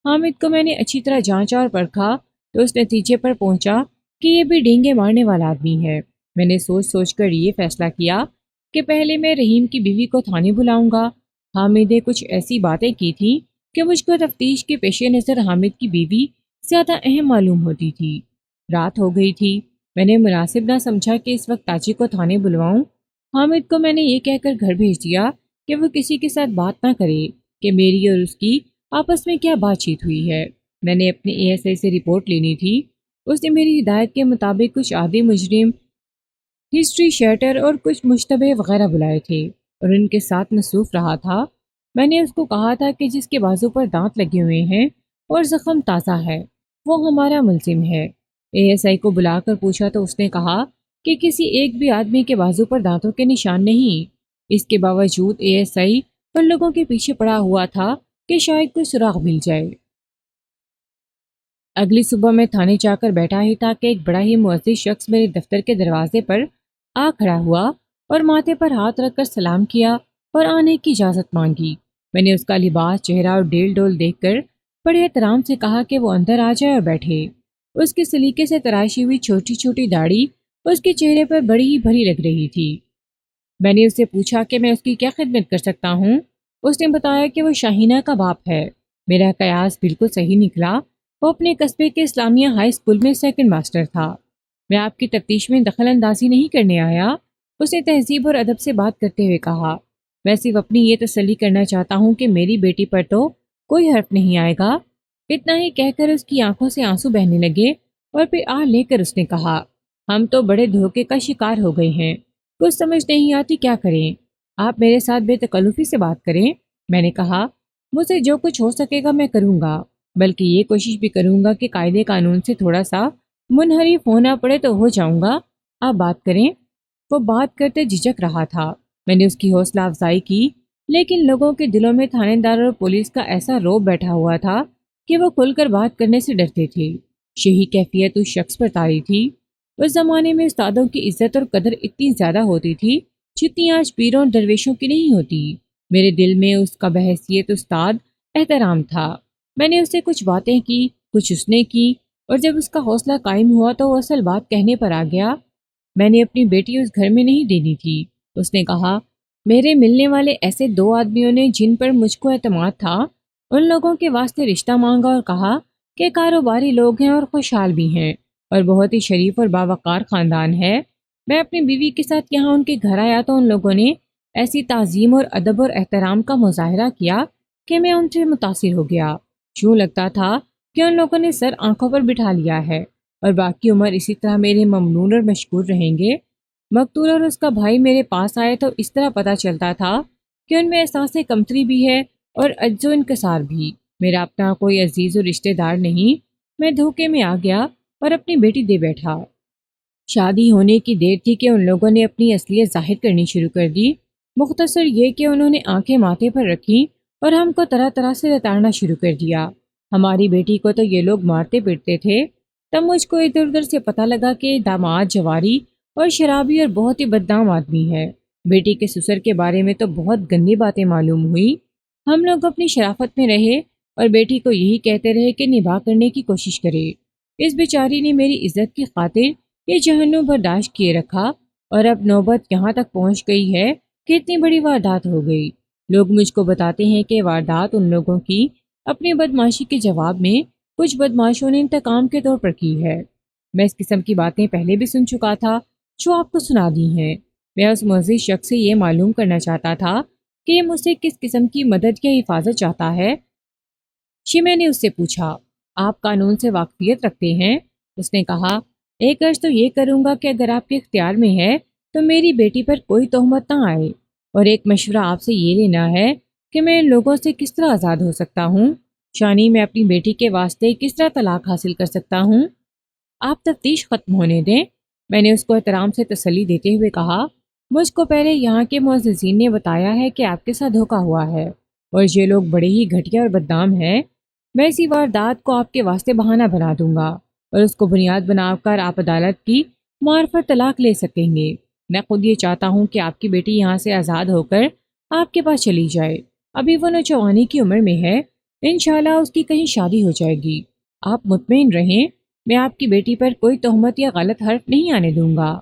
حامد کو میں نے اچھی طرح جانچا اور پرکھا تو اس نتیجے پر پہنچا کہ یہ بھی ڈینگے مارنے والا آدمی ہے۔ میں نے سوچ سوچ کر یہ فیصلہ کیا کہ پہلے میں رحیم کی بیوی کو تھانے بلاؤں گا۔ حامد نے کچھ ایسی باتیں کی تھیں کہ مجھ کو تفتیش کے پیش نظر حامد کی بیوی زیادہ اہم معلوم ہوتی تھی۔ رات ہو گئی تھی، میں نے مناسب نہ سمجھا کہ اس وقت تاجی کو تھانے بلواؤں۔ حامد کو میں نے یہ کہہ کر گھر بھیج دیا کہ وہ کسی کے ساتھ بات نہ کرے کہ میری اور اس کی آپس میں کیا بات چیت ہوئی ہے۔ میں نے اپنے ASI سے رپورٹ لینی تھی۔ اس نے میری ہدایت کے مطابق کچھ عادی مجرم، ہسٹری شیٹر اور کچھ مشتبہ وغیرہ بلائے تھے اور ان کے ساتھ مصروف رہا تھا۔ میں نے اس کو کہا تھا کہ جس کے بازو پر دانت لگے ہوئے ہیں اور زخم تازہ ہے وہ ہمارا ملزم ہے۔ اے ایس آئی کو بلا کر پوچھا تو اس نے کہا کہ کسی ایک بھی آدمی کے بازو پر دانتوں کے نشان نہیں۔ اس کے باوجود اے ایس آئی ان لوگوں کے پیچھے پڑا ہوا تھا کہ شاید کوئی سراغ مل جائے۔ اگلی صبح میں تھانے جا کر بیٹھا ہی تھا کہ ایک بڑا ہی معزز شخص میرے دفتر کے دروازے پر آ کھڑا ہوا اور ماتھے پر ہاتھ رکھ کر سلام کیا اور آنے کی اجازت مانگی۔ میں نے اس کا لباس، چہرہ اور ڈیل ڈول دیکھ کر بڑے احترام سے کہا کہ وہ اندر آ جائے اور بیٹھے۔ اس کی سلیقے سے تراشی ہوئی چھوٹی چھوٹی داڑھی اس کے چہرے پر بڑی ہی بھری لگ رہی تھی۔ میں نے اس سے پوچھا کہ میں اس کی کیا خدمت کر سکتا ہوں۔ اس نے بتایا کہ وہ شاہینہ کا باپ ہے۔ میرا قیاس بالکل صحیح نکلا۔ وہ اپنے قصبے کے اسلامیہ ہائی اسکول میں سیکنڈ ماسٹر تھا۔ میں آپ کی تفتیش میں دخل اندازی نہیں کرنے آیا، اس نے تہذیب اور ادب سے بات کرتے ہوئے کہا۔ میں صرف اپنی یہ تسلی کرنا چاہتا ہوں کہ میری بیٹی پر تو کوئی حرف نہیں آئے گا۔ اتنا ہی کہہ کر اس کی آنکھوں سے آنسو بہنے لگے اور پھر آہ لے کر اس نے کہا، ہم تو بڑے دھوکے کا شکار ہو گئے ہیں، کچھ سمجھ نہیں آتی کیا کریں۔ آپ میرے ساتھ بے تکلفی سے بات کریں۔ میں نے کہا، مجھ سے جو کچھ ہو سکے گا میں کروں گا، بلکہ یہ کوشش بھی کروں گا کہ قاعدے قانون سے تھوڑا سا منحرف ہونا پڑے تو ہو جاؤں گا۔ آپ بات کریں۔ وہ بات کرتے جھجک رہا تھا۔ میں نے اس کی حوصلہ افزائی کی، لیکن لوگوں کے دلوں میں تھانے دار اور پولیس کا ایسا رعب بیٹھا ہوا تھا کہ وہ کھل کر بات کرنے سے ڈرتے تھے۔ شہی کیفیت اس شخص پر طاری تھی۔ اس زمانے میں استادوں کی عزت اور قدر اتنی زیادہ ہوتی تھی جتنی آج پیروں اور درویشوں کی نہیں ہوتی۔ میرے دل میں اس کا بحیثیت استاد احترام تھا۔ میں نے اس سے کچھ باتیں کی، کچھ اس نے کی، اور جب اس کا حوصلہ قائم ہوا تو وہ اصل بات کہنے پر آ گیا۔ میں نے اپنی بیٹی اس گھر میں نہیں دینی تھی۔ اس نے کہا، میرے ملنے والے ایسے دو آدمیوں نے جن پر مجھ کو اعتماد تھا، ان لوگوں کے واسطے رشتہ مانگا اور کہا کہ کاروباری لوگ ہیں اور خوشحال بھی ہیں اور بہت ہی شریف اور باوقار خاندان ہے۔ میں اپنی بیوی کے ساتھ یہاں ان کے گھر آیا تو ان لوگوں نے ایسی تعظیم اور ادب اور احترام کا مظاہرہ کیا کہ میں ان سے متاثر ہو گیا۔ یوں لگتا تھا کہ ان لوگوں نے سر آنکھوں پر بٹھا لیا ہے اور باقی عمر اسی طرح میرے ممنون اور مشکور رہیں گے۔ مقتول اور اس کا بھائی میرے پاس آئے تو اس طرح پتہ چلتا تھا کہ ان میں احساس کمتری بھی ہے اور عجز و انکسار بھی۔ میرا اپنا کوئی عزیز و رشتہ دار نہیں۔ میں دھوکے میں آ گیا اور اپنی بیٹی دے بیٹھا۔ شادی ہونے کی دیر تھی کہ ان لوگوں نے اپنی اصلیت ظاہر کرنی شروع کر دی۔ مختصر یہ کہ انہوں نے آنکھیں ماتھے پر رکھی اور ہم کو طرح طرح سے لتاڑنا شروع کر دیا۔ ہماری بیٹی کو تو یہ لوگ مارتے پیٹتے تھے۔ تب مجھ کو ادھر ادھر سے پتہ لگا کہ داماد جواری اور شرابی اور بہت ہی بدنام آدمی ہے۔ بیٹی کے سسر کے بارے میں تو بہت گندی باتیں معلوم ہوئی۔ ہم لوگ اپنی شرافت میں رہے اور بیٹی کو یہی کہتے رہے کہ نباہ کرنے کی کوشش کرے۔ اس بیچاری نے میری عزت کی خاطر یہ جہنم برداشت کیے رکھا اور اب نوبت یہاں تک پہنچ گئی ہے کہ اتنی بڑی واردات ہو گئی۔ لوگ مجھ کو بتاتے ہیں کہ واردات ان لوگوں کی اپنی بدماشی کے جواب میں کچھ بدماشوں نے انتقام کے طور پر کی ہے۔ میں اس قسم کی باتیں پہلے بھی سن چکا تھا جو آپ کو سنا دی ہیں۔ میں اس معزز شخص سے یہ معلوم کرنا چاہتا تھا کہ یہ مجھ سے کس قسم کی مدد یا حفاظت چاہتا ہے۔ میں نے اس سے پوچھا، آپ قانون سے واقفیت رکھتے ہیں؟ اس نے کہا، ایک عرض تو یہ کروں گا کہ اگر آپ کے اختیار میں ہے تو میری بیٹی پر کوئی تہمت نہ آئے، اور ایک مشورہ آپ سے یہ لینا ہے کہ میں ان لوگوں سے کس طرح آزاد ہو سکتا ہوں، شانی میں اپنی بیٹی کے واسطے کس طرح طلاق حاصل کر سکتا ہوں۔ آپ تفتیش ختم ہونے دیں۔ میں نے اس کو احترام سے تسلی دیتے ہوئے کہا، مجھ کو پہلے یہاں کے معززین نے بتایا ہے کہ آپ کے ساتھ دھوکا ہوا ہے اور یہ لوگ بڑے ہی گھٹیا اور بدنام ہیں۔ میں اسی واردات کو آپ کے واسطے بہانہ بنا دوں گا اور اس کو بنیاد بنا کر آپ عدالت کی معرفت طلاق لے سکیں گے۔ میں خود یہ چاہتا ہوں کہ آپ کی بیٹی یہاں سے آزاد ہو کر آپ کے پاس چلی جائے۔ ابھی وہ نوجوانی کی عمر میں ہے، انشاءاللہ اس کی کہیں شادی ہو جائے گی۔ آپ مطمئن رہیں، میں آپ کی بیٹی پر کوئی تہمت یا غلط حرف نہیں آنے دوں گا۔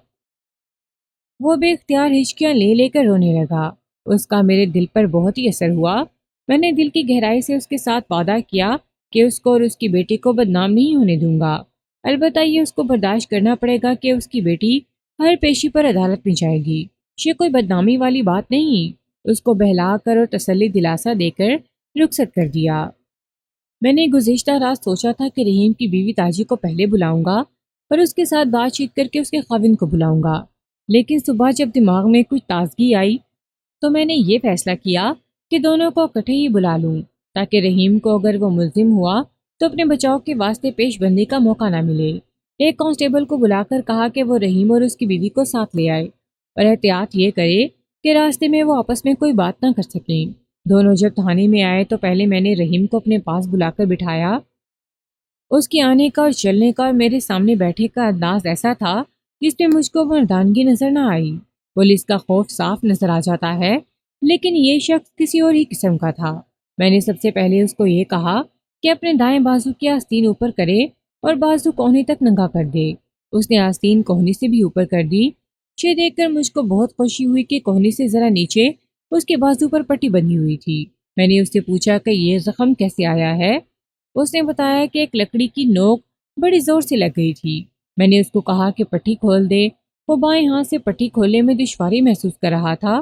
وہ بے اختیار ہچکیاں لے لے کر رونے لگا۔ اس کا میرے دل پر بہت ہی اثر ہوا۔ میں نے دل کی گہرائی سے اس کے ساتھ وعدہ کیا کہ اس کو اور اس کی بیٹی کو بدنام نہیں ہونے دوں گا۔ البتہ یہ اس کو برداشت کرنا پڑے گا کہ اس کی بیٹی ہر پیشی پر عدالت میں جائے گی۔ یہ کوئی بدنامی والی بات نہیں۔ اس کو بہلا کر اور تسلی دلاسا دے کر رخصت کر دیا۔ میں نے گزشتہ رات سوچا تھا کہ رحیم کی بیوی تاجی کو پہلے بلاؤں گا اور اس کے ساتھ بات چیت کر کے اس کے خاوند کو بلاؤں گا، لیکن صبح جب دماغ میں کچھ تازگی آئی تو میں نے یہ فیصلہ کیا کہ دونوں کو اکٹھے ہی بلا لوں تاکہ رحیم کو اگر وہ ملزم ہوا تو اپنے بچاؤ کے واسطے پیش بندی کا موقع نہ ملے۔ ایک کانسٹیبل کو بلا کر کہا کہ وہ رحیم اور اس کی بیوی کو ساتھ لے آئے اور احتیاط یہ کرے کہ راستے میں وہ آپس میں کوئی بات نہ کر سکیں۔ دونوں جب تھانے میں آئے تو پہلے میں نے رحیم کو اپنے پاس بلا کر بٹھایا۔ اس کے آنے کا اور چلنے کا اور میرے سامنے بیٹھے کا انداز ایسا تھا جس میں مجھ کو مردانگی نظر نہ آئی۔ پولیس کا خوف صاف نظر آ جاتا ہے، لیکن یہ شخص کسی اور ہی قسم کا تھا۔ میں نے سب سے پہلے اس کو یہ کہا کہ اپنے دائیں بازو کی آستین اوپر کرے اور بازو کوہنی تک ننگا کر دے۔ اس نے آستین کوہنی سے بھی اوپر کر دی۔ یہ دیکھ کر مجھ کو بہت خوشی ہوئی کہ کوہنی سے ذرا نیچے اس کے بازو پر پٹی بندھی ہوئی تھی۔ میں نے اس سے پوچھا کہ یہ زخم کیسے آیا ہے؟ اس نے بتایا کہ ایک لکڑی کی نوک بڑی زور سے لگ گئی تھی۔ میں نے اس کو کہا کہ پٹی کھول دے۔ وہ بائیں ہاتھ سے پٹی کھولنے میں دشواری محسوس کر رہا تھا۔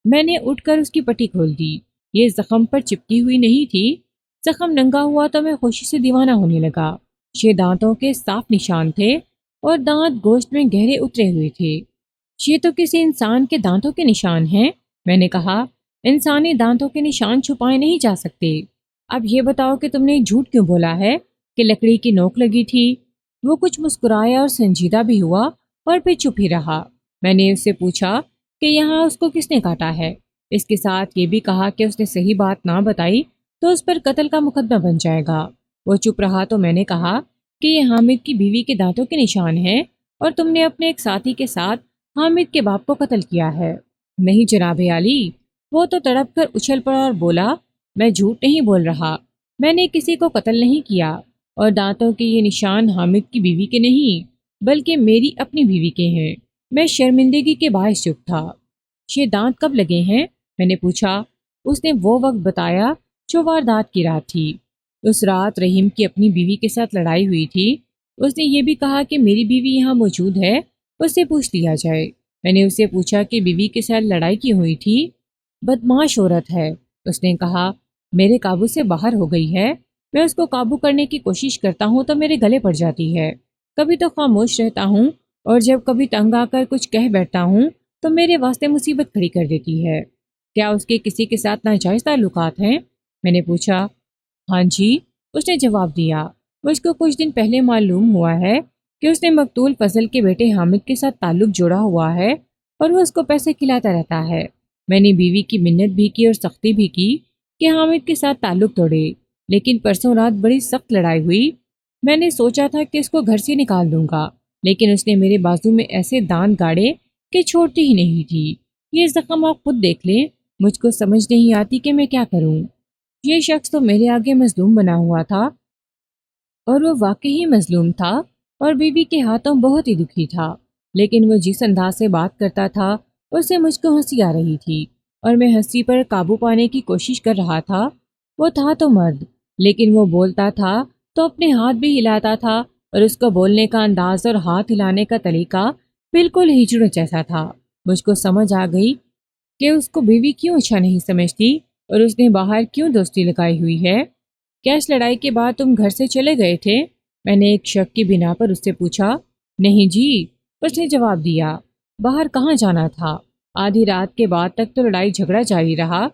میں نے اٹھ کر اس کی پٹی کھول دی۔ یہ زخم پر چپکی ہوئی نہیں تھی۔ زخم ننگا ہوا تو میں خوشی سے دیوانہ ہونے لگا۔ یہ دانتوں کے صاف نشان تھے اور دانت گوشت میں گہرے اترے ہوئے تھے۔ یہ تو کسی انسان کے دانتوں کے نشان ہیں، میں نے کہا۔ انسانی دانتوں کے نشان چھپائے نہیں جا سکتے۔ اب یہ بتاؤ کہ تم نے جھوٹ کیوں بولا ہے کہ لکڑی کی نوک لگی تھی؟ وہ کچھ مسکرایا اور سنجیدہ بھی ہوا اور پھر چپ ہی رہا۔ میں نے اس سے پوچھا کہ یہاں اس کو کس نے کاٹا ہے؟ اس کے ساتھ یہ بھی کہا کہ اس نے صحیح بات نہ بتائی تو اس پر قتل کا مقدمہ بن جائے گا۔ وہ چپ رہا تو میں نے کہا کہ یہ حامد کی بیوی کے دانتوں کے نشان ہیں اور تم نے اپنے ایک ساتھی کے ساتھ حامد کے باپ کو قتل کیا ہے۔ نہیں جناب عالی، وہ تو تڑپ کر اچھل پڑا اور بولا، میں جھوٹ نہیں بول رہا، میں نے کسی کو قتل نہیں کیا، اور دانتوں کے یہ نشان حامد کی بیوی کے نہیں بلکہ میری اپنی بیوی کے ہیں۔ میں شرمندگی کے باعث چپ تھا۔ یہ دانت کب لگے ہیں؟ میں نے پوچھا۔ اس نے وہ وقت بتایا جو واردات کی رات تھی۔ اس رات رحیم کی اپنی بیوی کے ساتھ لڑائی ہوئی تھی۔ اس نے یہ بھی کہا کہ میری بیوی یہاں موجود ہے، اس سے پوچھ لیا جائے۔ میں نے اس سے پوچھا کہ بیوی کے ساتھ لڑائی کیوں ہوئی تھی؟ بدمعاش عورت ہے، اس نے کہا، میرے قابو سے باہر ہو گئی ہے۔ میں اس کو قابو کرنے کی کوشش کرتا ہوں تو میرے گلے پڑ جاتی ہے۔ کبھی تو خاموش رہتا ہوں اور جب کبھی تنگ آ کر کچھ کہہ بیٹھتا ہوں تو میرے واسطے مصیبت کھڑی کر دیتی ہے۔ کیا اس کے کسی کے ساتھ ناجائز تعلقات ہیں؟ میں نے پوچھا۔ ہاں جی، اس نے جواب دیا۔ مجھ کو کچھ دن پہلے معلوم ہوا ہے کہ اس نے مقتول فضل کے بیٹے حامد کے ساتھ تعلق جوڑا ہوا ہے اور وہ اس کو پیسے کھلاتا رہتا ہے۔ میں نے بیوی کی منت بھی کی اور سختی بھی کی کہ حامد کے ساتھ تعلق توڑے، لیکن پرسوں رات بڑی سخت لڑائی ہوئی۔ میں نے سوچا تھا کہ اس کو گھر سے نکال دوں گا، لیکن اس نے میرے بازو میں ایسے دانت گاڑے کہ چھوڑتی ہی نہیں تھی۔ یہ زخم آپ خود دیکھ لیں، مجھ کو سمجھ نہیں آتی کہ میں کیا کروں۔ یہ شخص تو میرے آگے مظلوم بنا ہوا تھا، اور وہ واقعی مظلوم تھا اور بیوی کے ہاتھوں بہت ہی دکھی تھا، لیکن وہ جس انداز سے بات کرتا تھا اس سے مجھ کو ہنسی آ رہی تھی اور میں ہنسی پر قابو پانے کی کوشش کر رہا تھا۔ وہ تھا تو مرد، لیکن وہ بولتا تھا تو اپنے ہاتھ بھی ہلاتا تھا اور اس کو بولنے کا انداز اور ہاتھ ہلانے کا طریقہ بالکل ہجڑوں جیسا تھا۔ مجھ کو سمجھ آ گئی کہ اس کو بیوی کیوں اچھا نہیں سمجھتی اور اس نے باہر کیوں دوستی لگائی ہوئی ہے۔ کیا اس لڑائی کے بعد تم گھر سے چلے گئے تھے؟ میں نے ایک شک کی بنا پر اس سے پوچھا۔ نہیں جی، اس نے جواب دیا، باہر کہاں جانا تھا، آدھی رات کے بعد تک تو لڑائی جھگڑا جاری رہا۔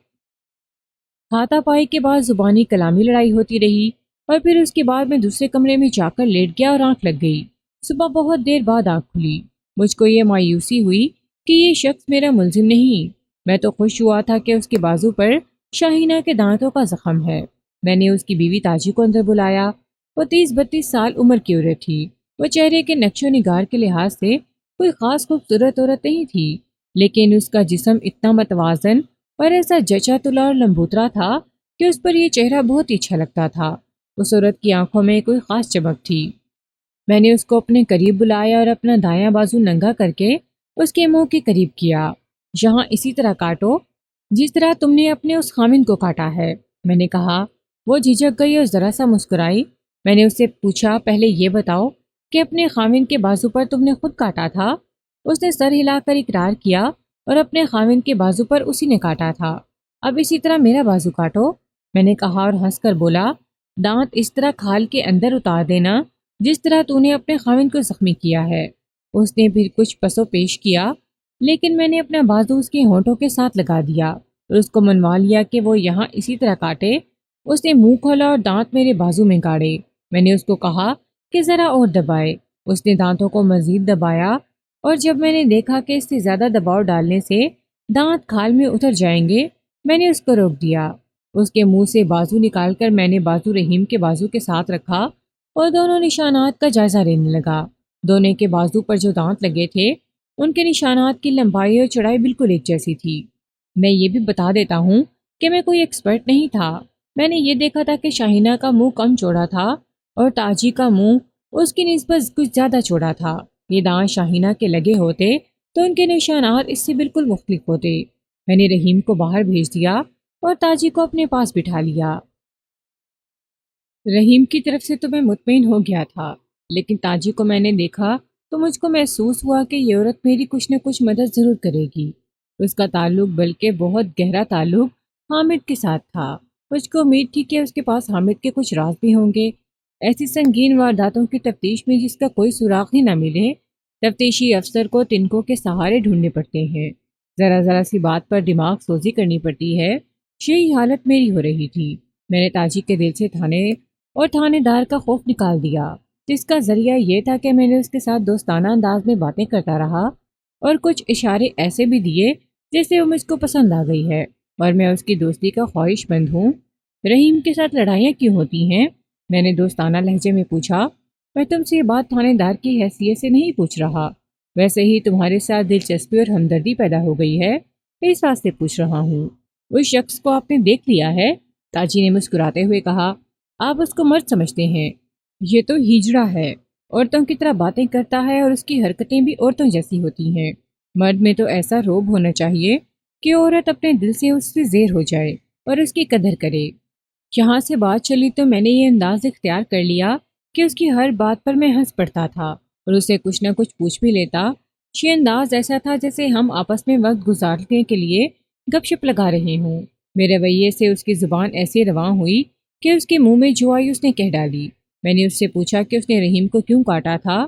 ہاتھا پائی کے بعد زبانی کلامی لڑائی ہوتی رہی اور پھر اس کے بعد میں دوسرے کمرے میں جا کر لیٹ گیا اور آنکھ لگ گئی۔ صبح بہت دیر بعد آنکھ کھلی۔ مجھ کو یہ مایوسی ہوئی کہ یہ شخص میرا ملزم نہیں۔ میں تو خوش ہوا تھا کہ اس کے بازو پر شاہینہ کے دانتوں کا زخم ہے۔ میں نے اس کی بیوی تاجی کو اندر بلایا۔ وہ 30-32 سال عمر کی عورت تھی۔ وہ چہرے کے نقش و نگار کے لحاظ سے کوئی خاص خوبصورت عورت نہیں تھی، لیکن اس کا جسم اتنا متوازن اور ایسا جچا تلا اور لمبوترا تھا کہ اس پر یہ چہرہ بہت ہی اچھا لگتا تھا۔ اس عورت کی آنکھوں میں کوئی خاص چمک تھی۔ میں نے اس کو اپنے قریب بلایا اور اپنا دایاں بازو ننگا کر کے اس کے منہ کے قریب کیا۔ یہاں اسی طرح کاٹو جس طرح تم نے اپنے اس خامن کو کاٹا ہے، میں نے کہا۔ وہ جھجک گئی اور ذرا سا مسکرائی۔ میں نے اس سے پوچھا، پہلے یہ بتاؤ کہ اپنے خامن کے بازو پر تم نے خود کاٹا تھا؟ اس نے سر ہلا کر اقرار کیا اور اپنے خامن کے بازو پر اسی نے کاٹا تھا۔ اب اسی طرح میرا بازو کاٹو، میں نے کہا اور ہنس کر بولا، دانت اس طرح کھال کے اندر اتار دینا جس طرح تو نے اپنے خامن کو زخمی کیا ہے۔ اس نے پھر کچھ پسو پیش کیا، لیکن میں نے اپنا بازو اس کے ہونٹوں کے ساتھ لگا دیا۔ اور اس کو منوا لیا کہ وہ یہاں اسی طرح کاٹے۔ اس نے منہ کھولا اور دانت میرے بازو میں گاڑے۔ میں نے اس کو کہا کہ ذرا اور دبائے۔ اس نے دانتوں کو مزید دبایا اور جب میں نے دیکھا کہ اس سے زیادہ دباؤ ڈالنے سے دانت کھال میں اتر جائیں گے، میں نے اس کو روک دیا۔ اس کے منہ سے بازو نکال کر میں نے بازو رحیم کے بازو کے ساتھ رکھا اور دونوں نشانات کا جائزہ لینے لگا۔ دونوں کے بازو پر جو دانت لگے تھے ان کے نشانات کی لمبائی اور چوڑائی بالکل ایک جیسی تھی۔ میں یہ بھی بتا دیتا ہوں کہ میں کوئی ایکسپرٹ نہیں تھا۔ میں نے یہ دیکھا تھا کہ شاہینہ کا منہ کم چوڑا تھا اور تاجی کا منہ اس کی نسبت کچھ زیادہ چوڑا تھا۔ یہ دانت شاہینہ کے لگے ہوتے تو ان کے نشانات اس سے بالکل مختلف ہوتے۔ میں نے رحیم کو باہر بھیج دیا اور تاجی کو اپنے پاس بٹھا لیا۔ رحیم کی طرف سے تو میں مطمئن ہو گیا تھا، لیکن تاجی کو میں نے دیکھا تو مجھ کو محسوس ہوا کہ یہ عورت میری کچھ نہ کچھ مدد ضرور کرے گی۔ اس کا تعلق بلکہ بہت گہرا تعلق حامد کے ساتھ تھا۔ مجھ کو امید تھی کہ اس کے پاس حامد کے کچھ راز بھی ہوں گے۔ ایسی سنگین وارداتوں کی تفتیش میں جس کا کوئی سراغ ہی نہ ملے، تفتیشی افسر کو تنکوں کے سہارے ڈھونڈنے پڑتے ہیں۔ ذرا ذرا سی بات پر دماغ سوزی کرنی پڑتی ہے۔ یہی حالت میری ہو رہی تھی۔ میں نے تاجی کے دل سے تھانے دار کا خوف نکال دیا، جس کا ذریعہ یہ تھا کہ میں نے اس کے ساتھ دوستانہ انداز میں باتیں کرتا رہا اور کچھ اشارے ایسے بھی دیے جیسے وہ مجھ کو پسند آ گئی ہے اور میں اس کی دوستی کا خواہش مند ہوں۔ رحیم کے ساتھ لڑائیاں کیوں ہوتی ہیں؟ میں نے دوستانہ لہجے میں پوچھا۔ میں تم سے یہ بات تھانے دار کی حیثیت سے نہیں پوچھ رہا، ویسے ہی تمہارے ساتھ دلچسپی اور ہمدردی پیدا ہو گئی ہے، اس واسطے پوچھ رہا ہوں۔ اس شخص کو آپ نے دیکھ لیا ہے؟ تاجی نے مسکراتے ہوئے کہا۔ آپ اس کو مرد سمجھتے ہیں؟ یہ تو ہیجڑا ہے، عورتوں کی طرح باتیں کرتا ہے اور اس کی حرکتیں بھی عورتوں جیسی ہوتی ہیں۔ مرد میں تو ایسا روب ہونا چاہیے کہ عورت اپنے دل سے اس سے زیر ہو جائے اور اس کی قدر کرے۔ یہاں سے بات چلی تو میں نے یہ انداز اختیار کر لیا کہ اس کی ہر بات پر میں ہنس پڑتا تھا اور اسے کچھ نہ کچھ پوچھ بھی لیتا۔ یہ انداز ایسا تھا جیسے ہم آپس میں وقت گزارنے کے لیے گپ شپ لگا رہے ہوں۔ میرے رویے سے اس کی زبان ایسے رواں ہوئی کہ اس کے منہ میں جو آئی اس نے کہہ ڈالی۔ میں نے اس سے پوچھا کہ اس نے رحیم کو کیوں کاٹا تھا۔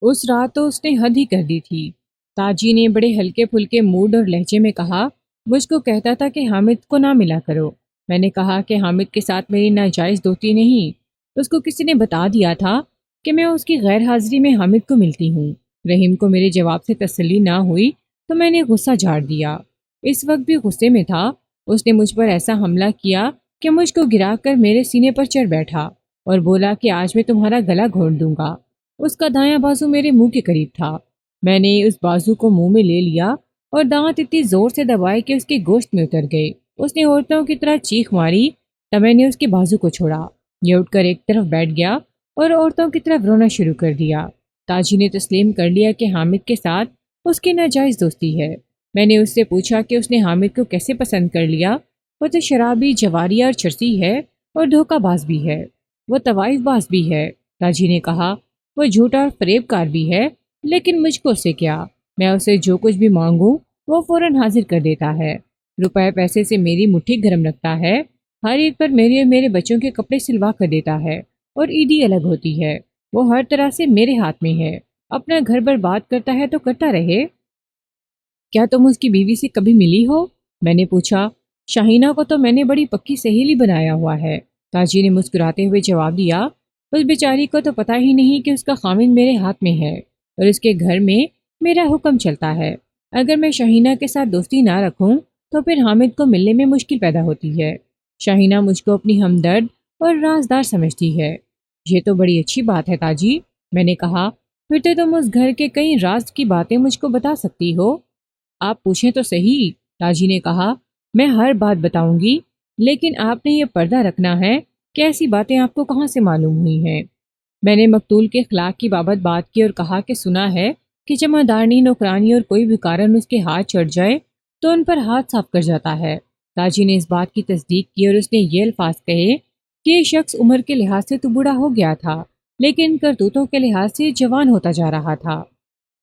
اس رات تو اس نے حد ہی کر دی تھی، تاجی نے بڑے ہلکے پھلکے موڈ اور لہجے میں کہا۔ مجھ کو کہتا تھا کہ حامد کو نہ ملا کرو۔ میں نے کہا کہ حامد کے ساتھ میری ناجائز دوستی نہیں، اس کو کسی نے بتا دیا تھا کہ میں اس کی غیر حاضری میں حامد کو ملتی ہوں۔ رحیم کو میرے جواب سے تسلی نہ ہوئی تو میں نے غصہ جھاڑ دیا۔ اس وقت بھی غصے میں تھا۔ اس نے مجھ پر ایسا حملہ کیا کہ مجھ کو گرا کر میرے سینے پر چڑھ بیٹھا اور بولا کہ آج میں تمہارا گلا گھونٹ دوں گا۔ اس کا دایاں بازو میرے منہ کے قریب تھا۔ میں نے اس بازو کو منہ میں لے لیا اور دانت اتنی زور سے دبائے کہ اس کے گوشت میں اتر گئے۔ اس نے عورتوں کی طرح چیخ ماری تب میں نے اس کے بازو کو چھوڑا۔ یہ اٹھ کر ایک طرف بیٹھ گیا اور عورتوں کی طرف رونا شروع کر دیا۔ تاجی نے تسلیم کر لیا کہ حامد کے ساتھ اس کی ناجائز دوستی ہے۔ میں نے اس سے پوچھا کہ اس نے حامد کو کیسے پسند کر لیا۔ وہ تو شرابی، جواریہ اور چرسی ہے اور دھوکہ باز بھی ہے، وہ طوائف باز بھی ہے۔ تاجی نے کہا۔ وہ جھوٹا اور فریب کار بھی ہے، لیکن مجھ کو اسے کیا؟ میں اسے جو کچھ بھی مانگوں وہ فوراً حاضر کر دیتا ہے۔ روپے پیسے سے میری مٹھی گرم رکھتا ہے۔ ہر عید پر میرے اور میرے بچوں کے کپڑے سلوا کر دیتا ہے اور عیدی الگ ہوتی ہے۔ وہ ہر طرح سے میرے ہاتھ میں ہے۔ اپنا گھر برباد کرتا ہے تو کرتا رہے۔ کیا تم اس کی بیوی سے کبھی ملی ہو؟ میں نے پوچھا۔ شاہینہ کو تو میں نے بڑی پکی سہیلی بنایا ہوا ہے، تاجی نے مسکراتے ہوئے جواب دیا۔ اس بیچاری کو تو پتہ ہی نہیں کہ اس کا خامند میرے ہاتھ میں ہے اور اس کے گھر میں میرا حکم چلتا ہے۔ اگر میں شاہینہ کے ساتھ دوستی نہ رکھوں تو پھر حامد کو ملنے میں مشکل پیدا ہوتی ہے۔ شاہینہ مجھ کو اپنی ہمدرد اور رازدار سمجھتی ہے۔ یہ تو بڑی اچھی بات ہے تاجی، میں نے کہا۔ پھر تو تم اس گھر کے کئی راز کی باتیں مجھ کو بتا سکتی ہو۔ آپ پوچھیں تو صحیح، تاجی نے کہا۔ میں ہر بات بتاؤں گی، لیکن آپ نے یہ پردہ رکھنا ہے کہ ایسی باتیں آپ کو کہاں سے معلوم ہوئی ہیں۔ میں نے مقتول کے اخلاق کی بات کی اور کہا کہ سنا ہے کہ جب مدارنی، نوکرانی اور کوئی بھی کارن اس کے ہاتھ چڑھ جائے تو ان پر ہاتھ صاف کر جاتا ہے۔ تاجی نے اس بات کی تصدیق کی اور اس نے یہ الفاظ کہے کہ یہ شخص عمر کے لحاظ سے تو بوڑھا ہو گیا تھا، لیکن کرتوتوں کے لحاظ سے جوان ہوتا جا رہا تھا۔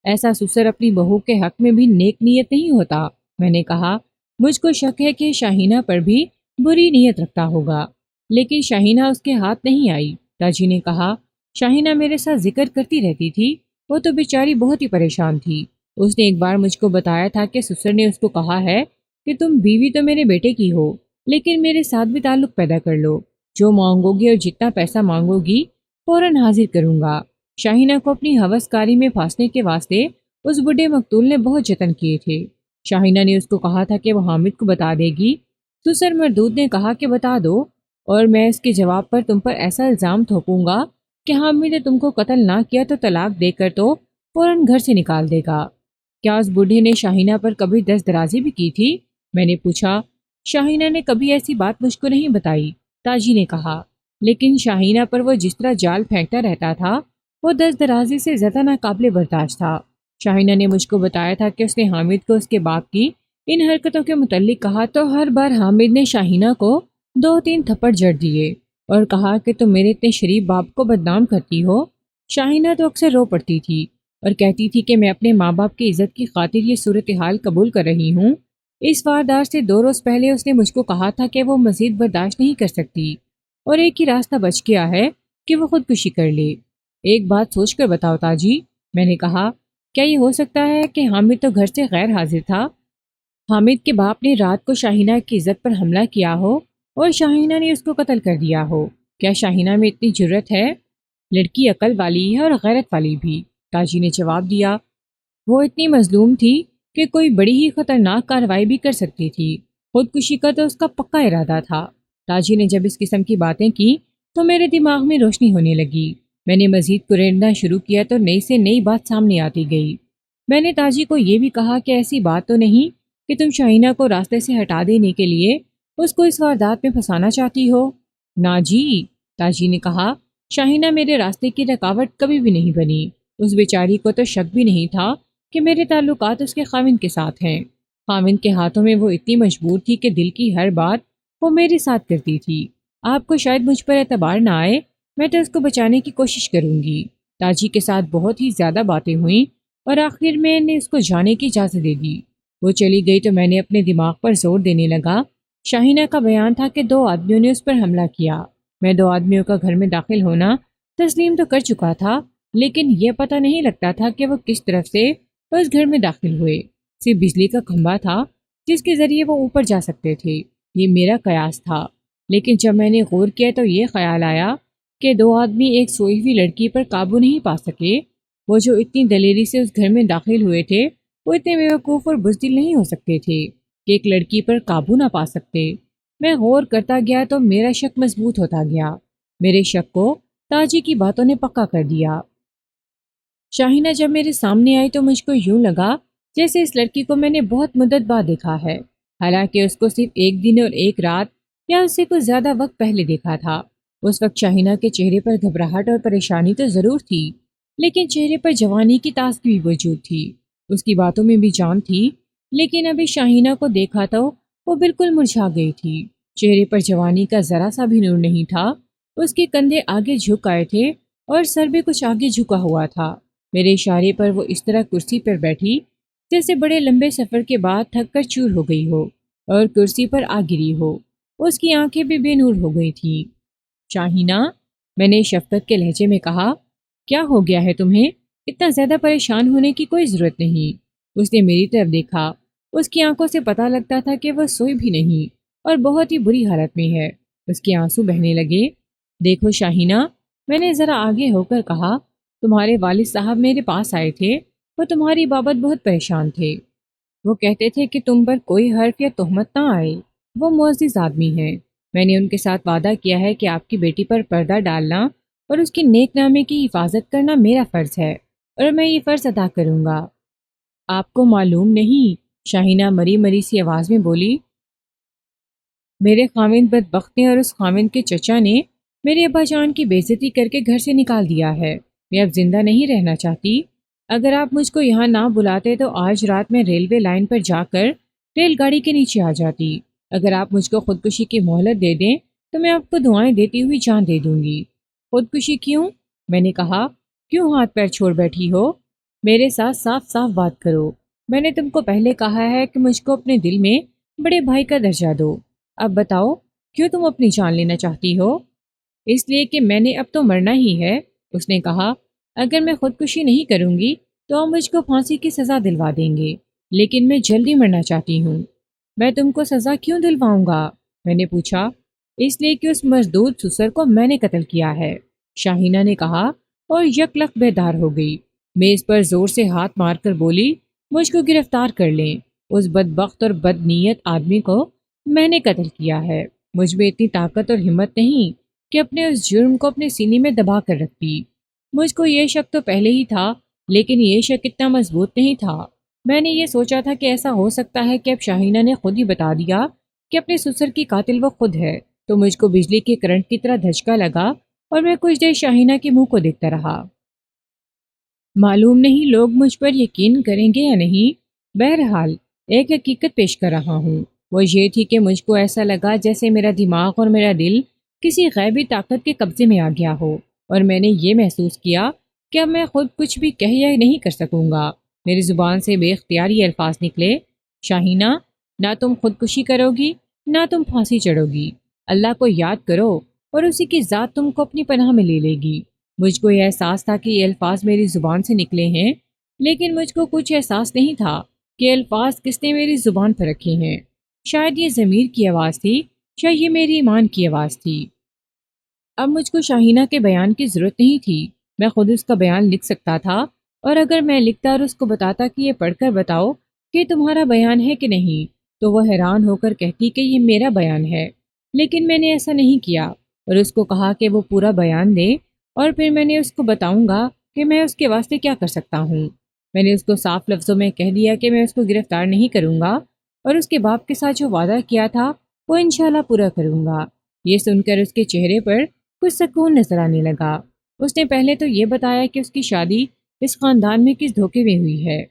ایسا سسر اپنی بہو کے حق میں بھی نیک نیت نہیں ہوتا، میں نے کہا۔ مجھ کو شک ہے کہ شاہینہ پر بھی بری نیت رکھتا ہوگا، لیکن شاہینہ اس کے ہاتھ نہیں آئی، تاجی نے کہا۔ شاہینہ میرے ساتھ ذکر کرتی رہتی تھی، وہ تو بیچاری بہت ہی پریشان تھی۔ اس نے ایک بار مجھ کو بتایا تھا کہ سسر نے اس کو کہا ہے کہ تم بیوی تو میرے بیٹے کی ہو، لیکن میرے ساتھ بھی تعلق پیدا کر لو۔ جو مانگو گی اور جتنا پیسہ مانگو گی فوراً حاضر کروں گا۔ شاہینہ کو اپنی ہوس کاری میں پھانسنے کے واسطے اس بڈھے مقتول نے بہت جتن کیے تھے۔ شاہینہ نے اس کو کہا تھا کہ وہ حامد کو بتا دے گی۔ سسر مردود نے کہا کہ بتا دو، اور میں اس کے جواب پر تم پر ایسا الزام تھوپوں گا کہ حامد نے تم کو قتل نہ کیا تو طلاق دے کر تو فوراً گھر سے نکال دے گا۔ کیا اس بوڑھے نے شاہینہ پر کبھی دست درازی بھی کی تھی؟ میں نے پوچھا۔ شاہینہ نے کبھی ایسی بات مجھ کو نہیں بتائی، تاجی نے کہا، لیکن شاہینہ پر وہ جس طرح جال پھینکتا رہتا تھا وہ دست درازی سے زیادہ ناقابل برداشت تھا۔ شاہینہ نے مجھ کو بتایا تھا کہ اس نے حامد کو اس کے باپ کی ان حرکتوں کے متعلق کہا تو ہر بار حامد نے شاہینہ کو 2-3 تھپڑ جڑ دیے اور کہا کہ تم میرے اتنے شریف باپ کو بدنام کرتی ہو۔ شاہینہ تو اکثر رو پڑتی تھی اور کہتی تھی کہ میں اپنے ماں باپ کی عزت کی خاطر یہ صورتحال قبول کر رہی ہوں۔ اس واردات سے 2 روز پہلے اس نے مجھ کو کہا تھا کہ وہ مزید برداشت نہیں کر سکتی اور ایک ہی راستہ بچ گیا ہے کہ وہ خودکشی کر لے۔ ایک بات سوچ کر بتاؤ تاجی، میں نے کہا، کیا یہ ہو سکتا ہے کہ حامد تو گھر سے غیر حاضر تھا؟ حامد کے باپ نے رات کو شاہینہ کی عزت پر حملہ کیا ہو اور شاہینہ نے اس کو قتل کر دیا ہو۔ کیا شاہینہ میں اتنی جرت ہے؟ لڑکی عقل والی ہے اور غیرت والی بھی، تاجی نے جواب دیا۔ وہ اتنی مظلوم تھی کہ کوئی بڑی ہی خطرناک کارروائی بھی کر سکتی تھی۔ خودکشی کا تو اس کا پکا ارادہ تھا۔ تاجی نے جب اس قسم کی باتیں کی تو میرے دماغ میں روشنی ہونے لگی۔ میں نے مزید کریدنا شروع کیا تو نئی سے نئی بات سامنے آتی گئی۔ میں نے تاجی کو یہ بھی کہا کہ ایسی بات تو نہیں کہ تم شاہینہ کو راستے سے ہٹا دینے کے لیے اس کو اس واردات میں پھنسانا چاہتی ہو؟ نا جی، تاجی نے کہا، شاہینہ میرے راستے کی رکاوٹ کبھی بھی نہیں بنی۔ اس بیچاری کو تو شک بھی نہیں تھا کہ میرے تعلقات اس کے خاوند کے ساتھ ہیں۔ خاوند کے ہاتھوں میں وہ اتنی مجبور تھی کہ دل کی ہر بات وہ میرے ساتھ کرتی تھی۔ آپ کو شاید مجھ پر اعتبار نہ آئے، میں تو اس کو بچانے کی کوشش کروں گی۔ تاجی کے ساتھ بہت ہی زیادہ باتیں ہوئیں اور آخر میں نے اس کو جانے کی اجازت دے دی۔ وہ چلی گئی تو میں نے اپنے دماغ پر زور دینے لگا۔ شاہینہ کا بیان تھا کہ 2 آدمیوں نے اس پر حملہ کیا۔ میں 2 آدمیوں کا گھر میں داخل ہونا تسلیم تو کر چکا تھا، لیکن یہ پتہ نہیں لگتا تھا کہ وہ کس طرف سے اس گھر میں داخل ہوئے۔ صرف بجلی کا کھمبا تھا جس کے ذریعے وہ اوپر جا سکتے تھے۔ یہ میرا قیاس تھا، لیکن جب میں نے غور کیا تو یہ خیال آیا کہ 2 آدمی ایک سوئی ہوئی لڑکی پر قابو نہیں پا سکے۔ وہ جو اتنی دلیری سے اس گھر میں داخل ہوئے تھے وہ اتنے بیوقوف اور بزدل نہیں ہو سکتے تھے کہ ایک لڑکی پر قابو نہ پا سکتے۔ میں غور کرتا گیا تو میرا شک مضبوط ہوتا گیا۔ میرے شک کو تاجی کی باتوں نے پکا کر دیا۔ شاہینہ جب میرے سامنے آئی تو مجھ کو یوں لگا جیسے اس لڑکی کو میں نے بہت مدت بعد دیکھا ہے، حالانکہ اس کو صرف 1 دن اور 1 رات یا اس سے کچھ زیادہ وقت پہلے دیکھا تھا۔ اس وقت شاہینہ کے چہرے پر گھبراہٹ اور پریشانی تو ضرور تھی، لیکن چہرے پر جوانی کی تازگی بھی موجود تھی۔ اس کی باتوں میں بھی جان تھی، لیکن ابھی شاہینہ کو دیکھا تو وہ بالکل مرجھا گئی تھی۔ چہرے پر جوانی کا ذرا سا بھی نور نہیں تھا۔ اس کے کندھے آگے جھک آئے تھے اور سر بھی کچھ آگے جھکا ہوا تھا۔ میرے اشارے پر وہ اس طرح کرسی پر بیٹھی جیسے بڑے لمبے سفر کے بعد تھک کر چور ہو گئی ہو اور کرسی پر آ گری ہو۔ اس کی آنکھیں بھی بے نور ہو گئی تھیں۔ شاہینہ، میں نے شفقت کے لہجے میں کہا، کیا ہو گیا ہے تمہیں؟ اتنا زیادہ پریشان ہونے کی کوئی ضرورت نہیں۔ اس نے میری طرف دیکھا۔ اس کی آنکھوں سے پتہ لگتا تھا کہ وہ سوئی بھی نہیں اور بہت ہی بری حالت میں ہے۔ اس کے آنسو بہنے لگے۔ دیکھو شاہینہ، میں نے ذرا آگے ہو کر کہا، تمہارے والد صاحب میرے پاس آئے تھے، وہ تمہاری بابت بہت پریشان تھے۔ وہ کہتے تھے کہ تم پر کوئی حرف یا تہمت نہ آئے۔ وہ معزز آدمی ہیں۔ میں نے ان کے ساتھ وعدہ کیا ہے کہ آپ کی بیٹی پر پردہ ڈالنا اور اس کی نیک نامی کی حفاظت کرنا میرا فرض ہے اور میں یہ فرض ادا کروں گا۔ آپ کو معلوم نہیں، شاہینہ مری مری سی آواز میں بولی، میرے خاوند بدبخت نے اور اس خاوند کے چچا نے میرے ابا جان کی بے عزتی کر کے گھر سے نکال دیا ہے۔ میں اب زندہ نہیں رہنا چاہتی۔ اگر آپ مجھ کو یہاں نہ بلاتے تو آج رات میں ریلوے لائن پر جا کر ریل گاڑی کے نیچے آ جاتی۔ اگر آپ مجھ کو خودکشی کی مہلت دے دیں تو میں آپ کو دعائیں دیتی ہوئی جان دے دوں گی۔ خودکشی کیوں؟ میں نے کہا، کیوں ہاتھ پیر چھوڑ بیٹھی ہو؟ میرے ساتھ صاف صاف بات کرو۔ میں نے تم کو پہلے کہا ہے کہ مجھ کو اپنے دل میں بڑے بھائی کا درجہ دو۔ اب بتاؤ، کیوں تم اپنی جان لینا چاہتی ہو؟ اس لیے کہ میں نے اب تو مرنا ہی ہے، اس نے کہا۔ اگر میں خودکشی نہیں کروں گی تو آپ مجھ کو پھانسی کی سزا دلوا دیں گے، لیکن میں جلدی مرنا چاہتی ہوں۔ میں تم کو سزا کیوں دلواؤں گا؟ میں نے پوچھا۔ اس لیے کہ اس مزدور سسر کو میں نے قتل کیا ہے، شاہینہ نے کہا اور یک لخت بیدار ہو گئی۔ میز پر زور سے ہاتھ مار کر بولی، مجھ کو گرفتار کر لیں، اس بدبخت اور بد نیت آدمی کو میں نے قتل کیا ہے۔ مجھ میں اتنی طاقت اور ہمت نہیں کہ اپنے اس جرم کو اپنے سینے میں دبا کر رکھتی۔ مجھ کو یہ شک تو پہلے ہی تھا، لیکن یہ شک اتنا مضبوط نہیں تھا۔ میں نے یہ سوچا تھا کہ ایسا ہو سکتا ہے کہ اب شاہینہ نے خود ہی بتا دیا کہ اپنے سسر کی قاتل وہ خود ہے، تو مجھ کو بجلی کے کرنٹ کی طرح دھچکا لگا اور میں کچھ دیر شاہینہ کے منہ کو دیکھتا رہا۔ معلوم نہیں لوگ مجھ پر یقین کریں گے یا نہیں، بہرحال ایک حقیقت پیش کر رہا ہوں۔ وہ یہ تھی کہ مجھ کو ایسا لگا جیسے میرا دماغ اور میرا دل کسی غیبی طاقت کے قبضے میں آ گیا ہو، اور میں نے یہ محسوس کیا کہ اب میں خود کچھ بھی کہہ یا نہیں کر سکوں گا۔ میری زبان سے بے اختیار یہ الفاظ نکلے، شاہینہ، نہ تم خودکشی کرو گی نہ تم پھانسی چڑھو گی۔ اللہ کو یاد کرو اور اسی کی ذات تم کو اپنی پناہ میں لے لے گی۔ مجھ کو یہ احساس تھا کہ یہ الفاظ میری زبان سے نکلے ہیں، لیکن مجھ کو کچھ احساس نہیں تھا کہ الفاظ کس نے میری زبان پر رکھے ہیں۔ شاید یہ ضمیر کی آواز تھی، شاید یہ میری ایمان کی آواز تھی۔ اب مجھ کو شاہینہ کے بیان کی ضرورت نہیں تھی، میں خود اس کا بیان لکھ سکتا تھا، اور اگر میں لکھتا اور اس کو بتاتا کہ یہ پڑھ کر بتاؤ کہ تمہارا بیان ہے کہ نہیں، تو وہ حیران ہو کر کہتی کہ یہ میرا بیان ہے۔ لیکن میں نے ایسا نہیں کیا اور اس کو کہا کہ وہ پورا بیان دے، اور پھر میں نے اس کو بتاؤں گا کہ میں اس کے واسطے کیا کر سکتا ہوں۔ میں نے اس کو صاف لفظوں میں کہہ دیا کہ میں اس کو گرفتار نہیں کروں گا، اور اس کے باپ کے ساتھ جو وعدہ کیا تھا وہ انشاءاللہ پورا کروں گا۔ یہ سن کر اس کے چہرے پر کچھ سکون نظر آنے لگا۔ اس نے پہلے تو یہ بتایا کہ اس کی شادی اس خاندان میں کس دھوکے میں ہوئی ہے۔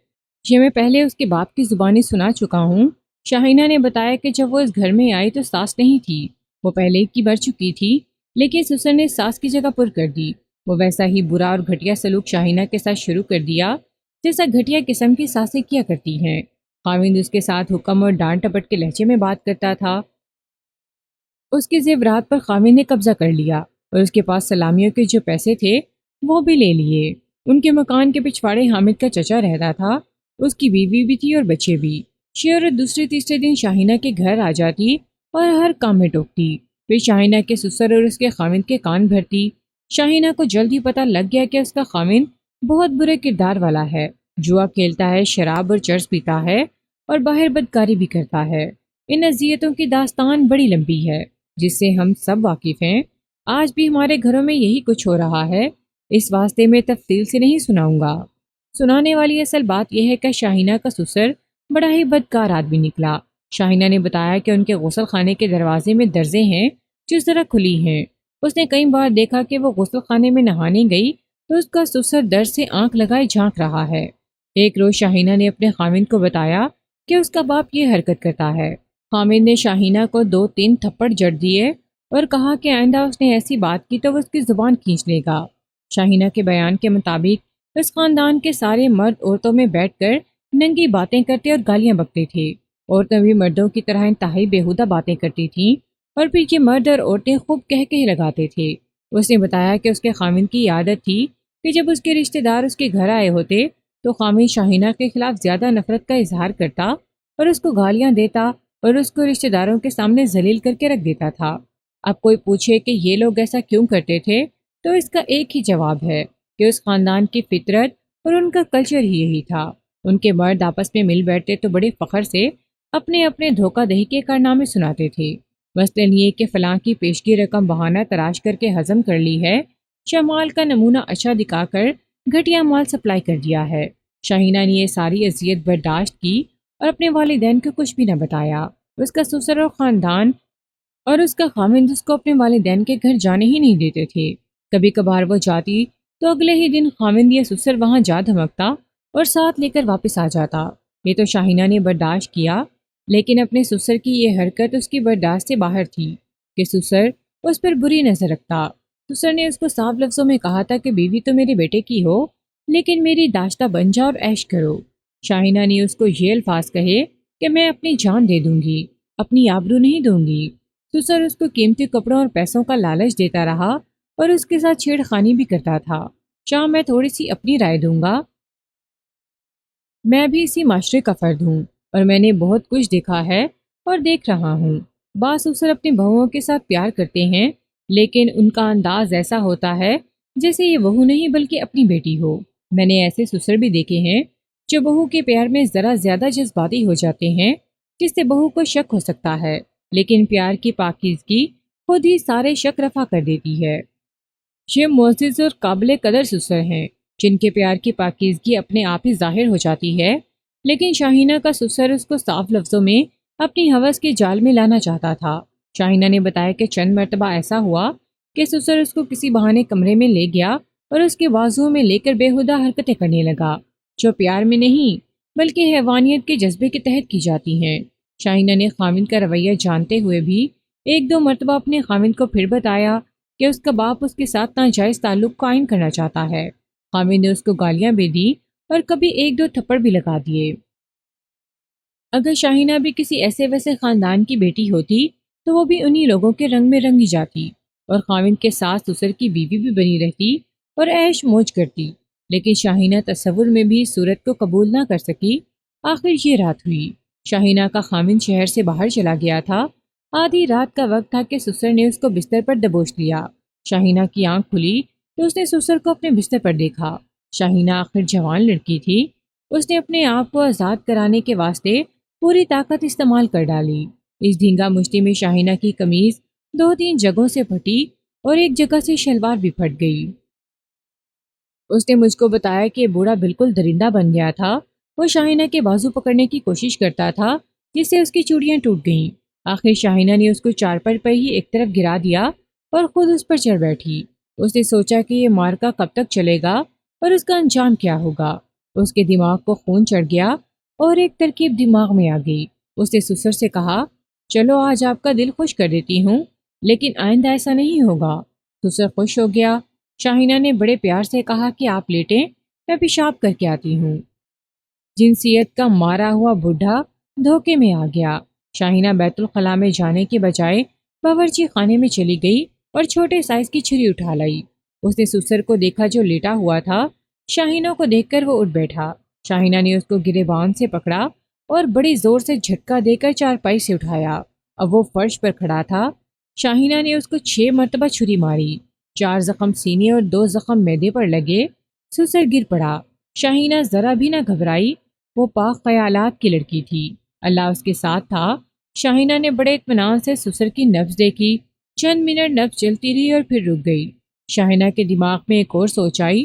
یہ میں پہلے اس کے باپ کی زبانی سنا چکا ہوں۔ شاہینہ نے بتایا کہ جب وہ اس گھر میں آئی تو ساس نہیں تھی، وہ پہلے کی مر چکی تھی، لیکن سسر نے ساس کی جگہ پر کر دی۔ وہ ویسا ہی برا اور گھٹیا سلوک شاہینہ کے ساتھ شروع کر دیا جیسا گھٹیا قسم کی ساسیں کیا کرتی ہیں۔ خاوند اس کے ساتھ حکم اور ڈانٹ ٹپٹ کے لہجے میں بات کرتا تھا۔ اس کے زیورات پر خاوند نے قبضہ کر لیا اور اس کے پاس سلامیوں کے جو پیسے تھے وہ بھی لے لیے۔ ان کے مکان کے پچھواڑے حامد کا چچا رہتا تھا، اس کی بیوی بھی تھی اور بچے بھی۔ یہ عورت دوسرے تیسرے دن شاہینہ کے گھر آ جاتی اور ہر کام میں ٹوکتی، پھر شاہینہ کے سسر اور اس کے خاوند کے کان بھرتی۔ شاہینہ کو جلد ہی پتہ لگ گیا کہ اس کا خاوند بہت برے کردار والا ہے، جوا کھیلتا ہے، شراب اور چرس پیتا ہے اور باہر بدکاری بھی کرتا ہے۔ ان اذیتوں کی داستان بڑی لمبی ہے جس سے ہم سب واقف ہیں۔ آج بھی ہمارے گھروں میں یہی کچھ ہو رہا ہے، اس واسطے میں تفصیل سے نہیں سناؤں گا۔ سنانے والی اصل بات یہ ہے کہ شاہینہ کا سسر بڑا ہی بدکار آدمی نکلا۔ شاہینہ نے بتایا کہ ان کے غسل خانے کے دروازے میں درزیں ہیں جو ذرا کھلی ہیں۔ اس نے کئی بار دیکھا کہ وہ غسل خانے میں نہانے گئی تو اس کا سسر در سے آنکھ لگائے جھانک رہا ہے۔ ایک روز شاہینہ نے اپنے خاوند کو بتایا کہ اس کا باپ یہ حرکت کرتا ہے۔ خاوند نے شاہینہ کو 2-3 تھپڑ جڑ دیے اور کہا کہ آئندہ اس نے ایسی بات کی تو وہ اس کی زبان کھینچ لے گا۔ شاہینہ کے بیان کے مطابق اس خاندان کے سارے مرد عورتوں میں بیٹھ کر ننگی باتیں کرتے اور گالیاں بکتے تھے۔ عورتیں بھی مردوں کی طرح انتہائی بیہودہ باتیں کرتی تھیں اور پھر یہ مرد اور عورتیں خوب کہہ لگاتے تھے۔ اس نے بتایا کہ اس کے خاوند کی عادت تھی کہ جب اس کے رشتہ دار اس کے گھر آئے ہوتے تو خاوند شاہینہ کے خلاف زیادہ نفرت کا اظہار کرتا اور اس کو گالیاں دیتا اور اس کو رشتہ داروں کے سامنے ذلیل کر کے رکھ دیتا تھا۔ اب کوئی پوچھے کہ یہ لوگ ایسا کیوں کرتے تھے تو اس کا ایک ہی جواب ہے کہ اس خاندان کی فطرت اور ان کا کلچر ہی یہی تھا۔ ان کے مرد آپس میں مل بیٹھتے تو بڑے فخر سے اپنے اپنے دھوکہ دہی کے کارنامے سناتے تھے، مثلاً یہ کہ فلاں کی پیشگی رقم بہانہ تراش کر کے ہضم کر لی ہے، شمال کا نمونہ اچھا دکھا کر گھٹیا مال سپلائی کر دیا ہے۔ شاہینہ نے یہ ساری اذیت برداشت کی اور اپنے والدین کو کچھ بھی نہ بتایا۔ اس کا سسر اور خاندان اور اس کا خاوند اس کو اپنے والدین کے گھر جانے ہی نہیں دیتے تھے۔ کبھی کبھار وہ جاتی تو اگلے ہی دن خاوند یا سسر وہاں جا دھمکتا اور ساتھ لے کر واپس آ جاتا۔ یہ تو شاہینہ نے برداشت کیا، لیکن اپنے سسر کی یہ حرکت اس کی برداشت سے باہر تھی کہ سسر اس پر بری نظر رکھتا۔ سسر نے اس کو صاف لفظوں میں کہا تھا کہ بیوی تو میرے بیٹے کی ہو، لیکن میری داشتہ بن جا اور عیش کرو۔ شاہینہ نے اس کو یہ الفاظ کہے کہ میں اپنی جان دے دوں گی، اپنی آبرو نہیں دوں گی۔ سسر اس کو قیمتی کپڑوں اور پیسوں کا لالچ دیتا رہا اور اس کے ساتھ چھیڑ خانی بھی کرتا تھا۔ میں تھوڑی سی اپنی رائے دوں گا، میں بھی اسی معاشرے کا فرد ہوں اور میں نے بہت کچھ دیکھا ہے اور دیکھ رہا ہوں۔ بعض سسر اپنی بہوؤں کے ساتھ پیار کرتے ہیں، لیکن ان کا انداز ایسا ہوتا ہے جیسے یہ بہو نہیں بلکہ اپنی بیٹی ہو۔ میں نے ایسے سسر بھی دیکھے ہیں جو بہو کے پیار میں ذرا زیادہ جذباتی ہو جاتے ہیں، جس سے بہو کو شک ہو سکتا ہے، لیکن پیار کی پاکیزگی خود ہی سارے شک رفع کر دیتی ہے۔ یہ معزز اور قابل قدر سسر ہیں جن کے پیار کی پاکیزگی اپنے آپ ہی ظاہر ہو جاتی ہے، لیکن شاہینہ کا سسر اس کو صاف لفظوں میں اپنی ہوس کے جال میں لانا چاہتا تھا۔ شاہینہ نے بتایا کہ چند مرتبہ ایسا ہوا کہ سسر اس کو کسی بہانے کمرے میں لے گیا اور اس کے بازوؤں میں لے کر بےہودہ حرکتیں کرنے لگا، جو پیار میں نہیں بلکہ حیوانیت کے جذبے کے تحت کی جاتی ہیں۔ شاہینہ نے خاوند کا رویہ جانتے ہوئے بھی ایک دو مرتبہ اپنے خاوند کو پھر بتایا کہ اس کا باپ اس کے ساتھ ناجائز تعلق قائم کرنا چاہتا ہے۔ خاوند نے اس کو گالیاں بھی دی اور کبھی ایک دو تھپڑ بھی لگا دیے۔ اگر شاہینہ بھی کسی ایسے ویسے خاندان کی بیٹی ہوتی تو وہ بھی انہی لوگوں کے رنگ میں رنگی جاتی اور خاوند کے ساتھ سسر کی بیوی بھی بنی رہتی اور عیش موج کرتی، لیکن شاہینہ تصور میں بھی اس صورت کو قبول نہ کر سکی۔ آخر یہ رات ہوئی۔ شاہینہ کا خاوند شہر سے باہر چلا گیا تھا۔ آدھی رات کا وقت تھا کہ سسر نے اس کو بستر پر دبوچ لیا۔ شاہینہ کی آنکھ کھلی تو اس نے سسر کو اپنے بستر پر دیکھا۔ شاہینہ آخر جوان لڑکی تھی، اس نے اپنے آپ کو آزاد کرانے کے واسطے پوری طاقت استعمال کر ڈالی۔ اس دھینگا مشتی میں شاہینہ کی قمیض دو تین جگہوں سے پھٹی اور ایک جگہ سے شلوار بھی پھٹ گئی۔ اس نے مجھ کو بتایا کہ بوڑھا بالکل درندہ بن گیا تھا۔ وہ شاہینہ کے بازو پکڑنے کی کوشش کرتا تھا جس سے اس کی چوڑیاں ٹوٹ گئیں۔ آخر شاہینہ نے اس کو چارپائی پر ہی ایک طرف گرا دیا اور خود اس پر چڑھ بیٹھی۔ اس نے سوچا کہ یہ مارکا کب تک چلے گا اور اس کا انجام کیا ہوگا۔ اس کے دماغ کو خون چڑھ گیا اور ایک ترکیب دماغ میں آ گئی۔ اس نے سسر سے کہا، چلو آج آپ کا دل خوش کر دیتی ہوں، لیکن آئندہ ایسا نہیں ہوگا۔ سسر خوش ہو گیا۔ شاہینہ نے بڑے پیار سے کہا کہ آپ لیٹیں، میں پیشاب کر کے آتی ہوں۔ جنسیت کا مارا ہوا بڈھا دھوکے میں آ گیا۔ شاہینہ بیت الخلاء میں جانے کے بجائے باورچی خانے میں چلی گئی اور چھوٹے سائز کی چھری اٹھا لائی۔ اس نے سسر کو دیکھا جو لیٹا ہوا تھا۔ شاہینہ کو دیکھ کر وہ اٹھ بیٹھا۔ شاہینہ نے اس کو گریبان سے پکڑا اور بڑی زور سے جھٹکا دے کر چارپائی سے اٹھایا۔ اب وہ فرش پر کھڑا تھا۔ شاہینہ نے اس کو 6 مرتبہ چھری ماری۔ 4 زخم سینے اور 2 زخم معدے پر لگے۔ سسر گر پڑا۔ شاہینہ ذرا بھی نہ گھبرائی۔ وہ پاک خیالات کی لڑکی تھی۔ اللہ اس کے ساتھ تھا۔ شاہینہ نے بڑے اطمینان سے سسر کی نبض دیکھی۔ چند منٹ نبض چلتی رہی اور پھر رک گئی۔ شاہینہ کے دماغ میں ایک اور سوچ آئی۔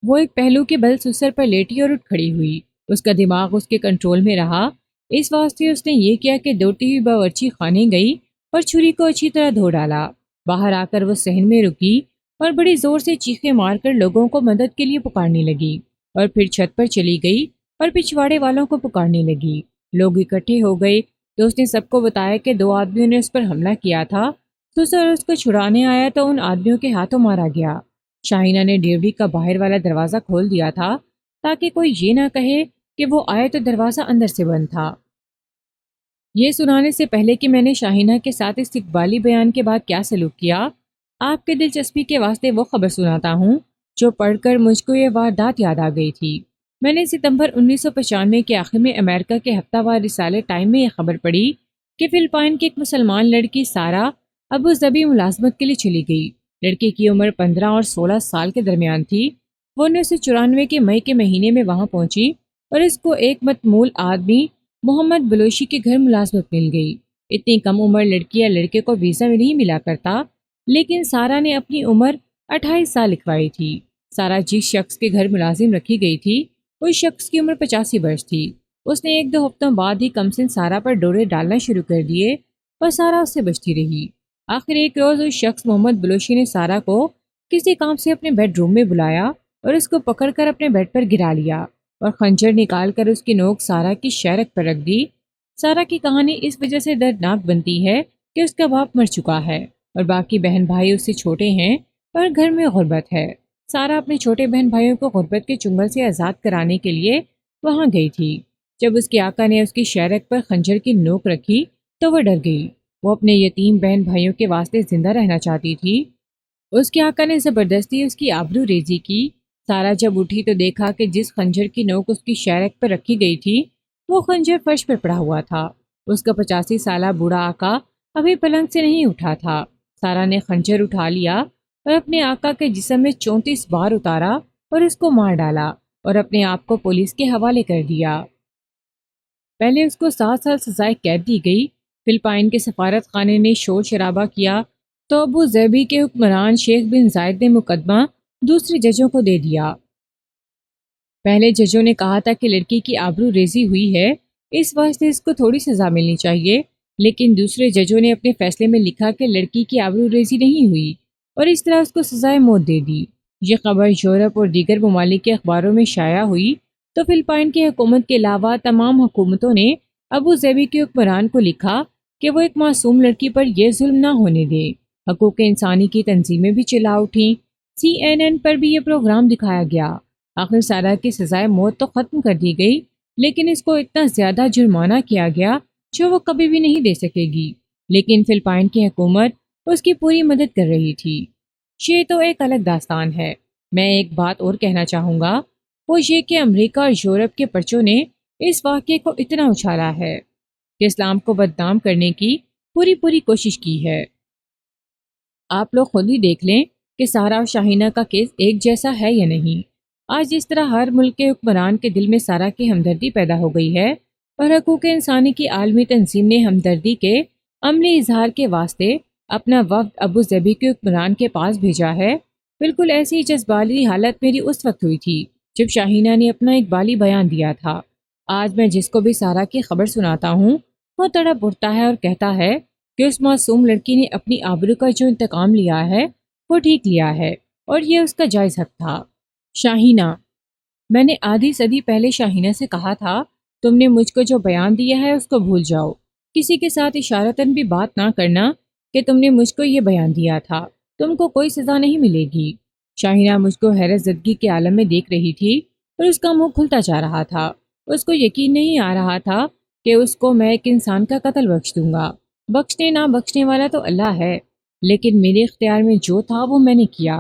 وہ ایک پہلو کے بل سسر پر لیٹی اور اٹھ کھڑی ہوئی۔ اس کا دماغ اس کے کنٹرول میں رہا۔ اس واسطے اس نے یہ کیا کہ دوڑتی ہوئی باورچی خانے گئی اور چھری کو اچھی طرح دھو ڈالا۔ باہر آ کر وہ صحن میں رکی اور بڑی زور سے چیخیں مار کر لوگوں کو مدد کے لیے پکارنے لگی، اور پھر چھت پر چلی گئی اور پچھواڑے والوں کو پکارنے لگی۔ لوگ اکٹھے ہو گئے تو اس نے سب کو بتایا کہ 2 آدمیوں نے اس پر حملہ کیا تھا۔ سسر اس کو چھڑانے آیا تو ان آدمیوں کے ہاتھوں مارا گیا۔ شاہینہ نے ڈیوڑی کا باہر والا دروازہ کھول دیا تھا تاکہ کوئی یہ نہ کہے کہ وہ آئے تو دروازہ اندر سے بند تھا۔ یہ سنانے سے پہلے کہ میں نے شاہینہ کے ساتھ استقبالی بیان کے بعد کیا سلوک کیا، آپ کے دلچسپی کے واسطے وہ خبر سناتا ہوں جو پڑھ کر مجھ کو یہ واردات یاد آ گئی تھی۔ میں نے ستمبر 1995 کے آخر میں امریکہ کے ہفتہ وار رسالے ٹائم میں یہ خبر پڑھی کہ فلپائن کی ایک مسلمان لڑکی سارہ ابو ظبی ملازمت کے لیے چلی گئی۔ لڑکی کی عمر 15 اور 16 سال کے درمیان تھی۔ وہ 1994 کے مئی کے مہینے میں وہاں پہنچی اور اس کو ایک متمول آدمی محمد بلوچی کے گھر ملازمت مل گئی۔ اتنی کم عمر لڑکی یا لڑکے کو ویزا میں نہیں ملا کرتا، لیکن سارہ نے اپنی عمر 28 سال لکھوائی تھی۔ سارہ جس شخص کے گھر ملازم رکھی گئی تھی اس شخص کی عمر 85 برس تھی۔ اس نے 1-2 ہفتوں بعد ہی کمسن سارہ پر ڈورے ڈالنا شروع کر دیے اور سارہ اس سے بچتی رہی۔ آخر ایک روز اس شخص محمد بلوچی نے سارہ کو کسی کام سے اپنے بیڈ روم میں بلایا اور اس کو پکڑ کر اپنے بیڈ پر گرا لیا اور خنجر نکال کر اس کی نوک سارہ کی شہرک پر رکھ دی۔ سارہ کی کہانی اس وجہ سے دردناک بنتی ہے کہ اس کا باپ مر چکا ہے اور باقی بہن بھائی اس سے چھوٹے ہیں اور گھر میں غربت ہے۔ سارہ اپنے چھوٹے بہن بھائیوں کو غربت کے چنگل سے آزاد کرانے کے لیے وہاں گئی تھی۔ جب اس کے آقا نے اس کی شہرک پر خنجر کی نوک رکھی تو وہ ڈر گئی۔ وہ اپنے یتیم بہن بھائیوں کے واسطے زندہ رہنا چاہتی تھی۔ اس کے آقا نے زبردستی اس کی آبرو ریزی کی۔ سارہ جب اٹھی تو دیکھا کہ جس خنجر کی نوک اس کی شہرک پر رکھی گئی تھی وہ خنجر فرش پر پڑا ہوا تھا۔ اس کا 85 سالہ بوڑھا آقا ابھی پلنگ سے نہیں اٹھا تھا۔ سارا نے خنجر اٹھا لیا اور اپنے آقا کے جسم میں 34 بار اتارا اور اس کو مار ڈالا اور اپنے آپ کو پولیس کے حوالے کر دیا۔ پہلے اس کو 7 سال سزائے قید دی گئی۔ فلپائن کے سفارت خانے نے شور شرابہ کیا تو ابو ظبی کے حکمران شیخ بن زائد نے مقدمہ دوسرے ججوں کو دے دیا۔ پہلے ججوں نے کہا تھا کہ لڑکی کی آبرو ریزی ہوئی ہے، اس واسطے اس کو تھوڑی سزا ملنی چاہیے، لیکن دوسرے ججوں نے اپنے فیصلے میں لکھا کہ لڑکی کی آبرو ریزی نہیں ہوئی اور اس طرح اس کو سزائے موت دے دی۔ یہ خبر یورپ اور دیگر ممالک کے اخباروں میں شائع ہوئی تو فلپائن کی حکومت کے علاوہ تمام حکومتوں نے ابو ظبی کے حکمران کو لکھا کہ وہ ایک معصوم لڑکی پر یہ ظلم نہ ہونے دے۔ حقوق انسانی کی تنظیمیں بھی چلا اٹھیں۔ CNN پر بھی یہ پروگرام دکھایا گیا۔ آخر سارا کی سزائے موت تو ختم کر دی گئی، لیکن اس کو اتنا زیادہ جرمانہ کیا گیا جو وہ کبھی بھی نہیں دے سکے گی، لیکن فلپائن کی حکومت اس کی پوری مدد کر رہی تھی۔ یہ تو ایک الگ داستان ہے۔ میں ایک بات اور کہنا چاہوں گا، وہ یہ کہ امریکہ اور یورپ کے پرچوں نے اس واقعے کو اتنا اچھالا ہے کہ اسلام کو بدنام کرنے کی پوری کوشش کی ہے۔ آپ لوگ خود ہی دیکھ لیں کہ سارا اور شاہینہ کا کیس ایک جیسا ہے یا نہیں۔ آج جس طرح ہر ملک کے حکمران کے دل میں سارا کی ہمدردی پیدا ہو گئی ہے اور حقوق انسانی کی عالمی تنظیم نے ہمدردی کے عملی اظہار کے واسطے اپنا وفد ابو ظبی کے حکمران کے پاس بھیجا ہے، بالکل ایسی جذباتی حالت میری اس وقت ہوئی تھی جب شاہینہ نے اپنا اقبالی بیان دیا تھا۔ آج میں جس کو بھی سارا کی خبر سناتا ہوں وہ تڑپ اٹھتا ہے اور کہتا ہے کہ اس معصوم لڑکی نے اپنی آبرو کا جو انتقام لیا ہے وہ ٹھیک لیا ہے اور یہ اس کا جائز حق تھا۔ شاہینہ، میں نے آدھی صدی پہلے شاہینہ سے کہا تھا تم نے مجھ کو جو بیان دیا ہے اس کو بھول جاؤ، کسی کے ساتھ اشارتاً بھی بات نہ کرنا کہ تم نے مجھ کو یہ بیان دیا تھا، تم کو کوئی سزا نہیں ملے گی۔ شاہینہ مجھ کو حیرت زدگی کے عالم میں دیکھ رہی تھی اور اس کا منہ کھلتا جا رہا تھا۔ اس کو یقین نہیں آ رہا تھا کہ اس کو میں ایک انسان کا قتل بخش دوں گا۔ بخشنے نہ بخشنے والا تو اللہ ہے، لیکن میرے اختیار میں جو تھا وہ میں نے کیا۔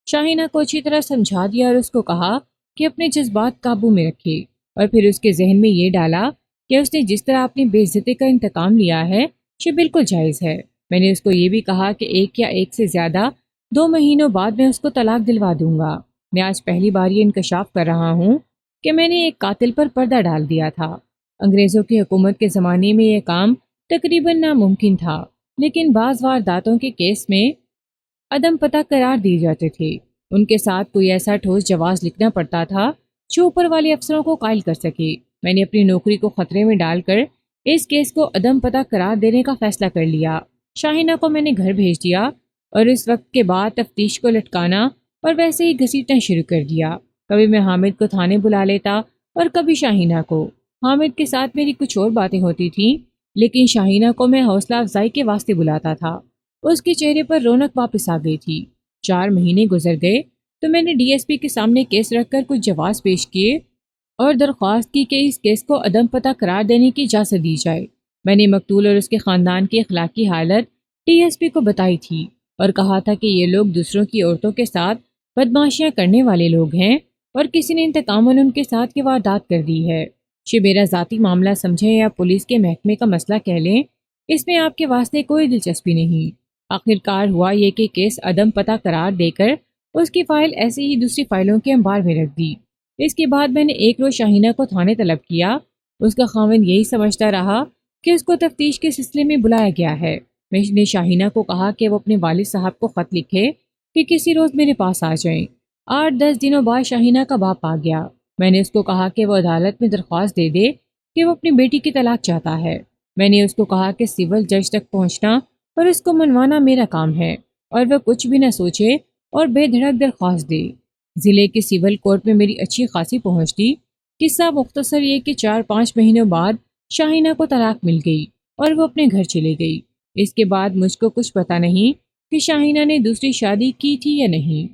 شاہینہ کو اچھی طرح سمجھا دیا اور اس کو کہا کہ اپنے جذبات قابو میں رکھے، اور پھر اس کے ذہن میں یہ ڈالا کہ اس نے جس طرح اپنی بے عزتی کا انتقام لیا ہے یہ بالکل جائز ہے۔ میں نے اس کو یہ بھی کہا کہ ایک یا ایک سے زیادہ 2 مہینوں بعد میں اس کو طلاق دلوا دوں گا۔ میں آج پہلی بار یہ انکشاف کر رہا ہوں کہ میں نے ایک قاتل پر پردہ ڈال دیا تھا۔ انگریزوں کی حکومت کے زمانے میں یہ کام تقریباً ناممکن تھا، لیکن بعض وارداتوں کے کیس میں عدم پتہ قرار دیے جاتے تھے۔ ان کے ساتھ کوئی ایسا ٹھوس جواز لکھنا پڑتا تھا جو اوپر والے افسروں کو قائل کر سکے۔ میں نے اپنی نوکری کو خطرے میں ڈال کر اس کیس کو عدم پتہ قرار دینے کا فیصلہ کر لیا۔ شاہینہ کو میں نے گھر بھیج دیا اور اس وقت کے بعد تفتیش کو لٹکانا اور ویسے ہی گھسیٹنا شروع کر دیا۔ کبھی میں حامد کو تھانے بلا لیتا اور کبھی شاہینہ کو۔ حامد کے ساتھ میری کچھ اور باتیں ہوتی تھیں، لیکن شاہینہ کو میں حوصلہ افزائی کے واسطے بلاتا تھا۔ اس کے چہرے پر رونق واپس آ گئی تھی۔ 4 مہینے گزر گئے تو میں نے DSP کے سامنے کیس رکھ کر کچھ جواز پیش کیے اور درخواست کی کہ اس کیس کو عدم پتہ قرار دینے کی اجازت دی جائے۔ میں نے مقتول اور اس کے خاندان کی اخلاقی حالت DSP کو بتائی تھی اور کہا تھا کہ یہ لوگ دوسروں کی عورتوں کے ساتھ بدماشیاں کرنے والے لوگ ہیں اور کسی نے انتقاماً ان کے ساتھ یہ واردات کر دی ہے۔ یہ میرا ذاتی معاملہ سمجھیں یا پولیس کے محکمے کا مسئلہ کہہ لیں، اس میں آپ کے واسطے کوئی دلچسپی نہیں۔ آخرکار ہوا یہ کہ کیس عدم پتہ قرار دے کر اس کی فائل ایسے ہی دوسری فائلوں کے انبار میں رکھ دی۔ اس کے بعد میں نے ایک روز شاہینہ کو تھانے طلب کیا۔ اس کا خاوند یہی سمجھتا رہا کہ اس کو تفتیش کے سلسلے میں بلایا گیا ہے۔ میں نے شاہینہ کو کہا کہ وہ اپنے والد صاحب کو خط لکھے کہ کسی روز میرے پاس آ جائیں۔ 8-10 دنوں بعد شاہینہ کا باپ آ گیا۔ میں نے اس کو کہا کہ وہ عدالت میں درخواست دے دے کہ وہ اپنی بیٹی کی طلاق چاہتا ہے۔ میں نے اس کو کہا کہ سول جج تک پہنچنا اور اس کو منوانا میرا کام ہے اور وہ کچھ بھی نہ سوچے اور بے دھڑک درخواست دے۔ ضلع کے سول کورٹ میں میری اچھی خاصی پہنچ تھی۔ قصہ مختصر یہ کہ 4-5 مہینوں بعد شاہینہ کو طلاق مل گئی اور وہ اپنے گھر چلے گئی۔ اس کے بعد مجھ کو کچھ پتہ نہیں کہ شاہینہ نے دوسری شادی کی تھی یا نہیں۔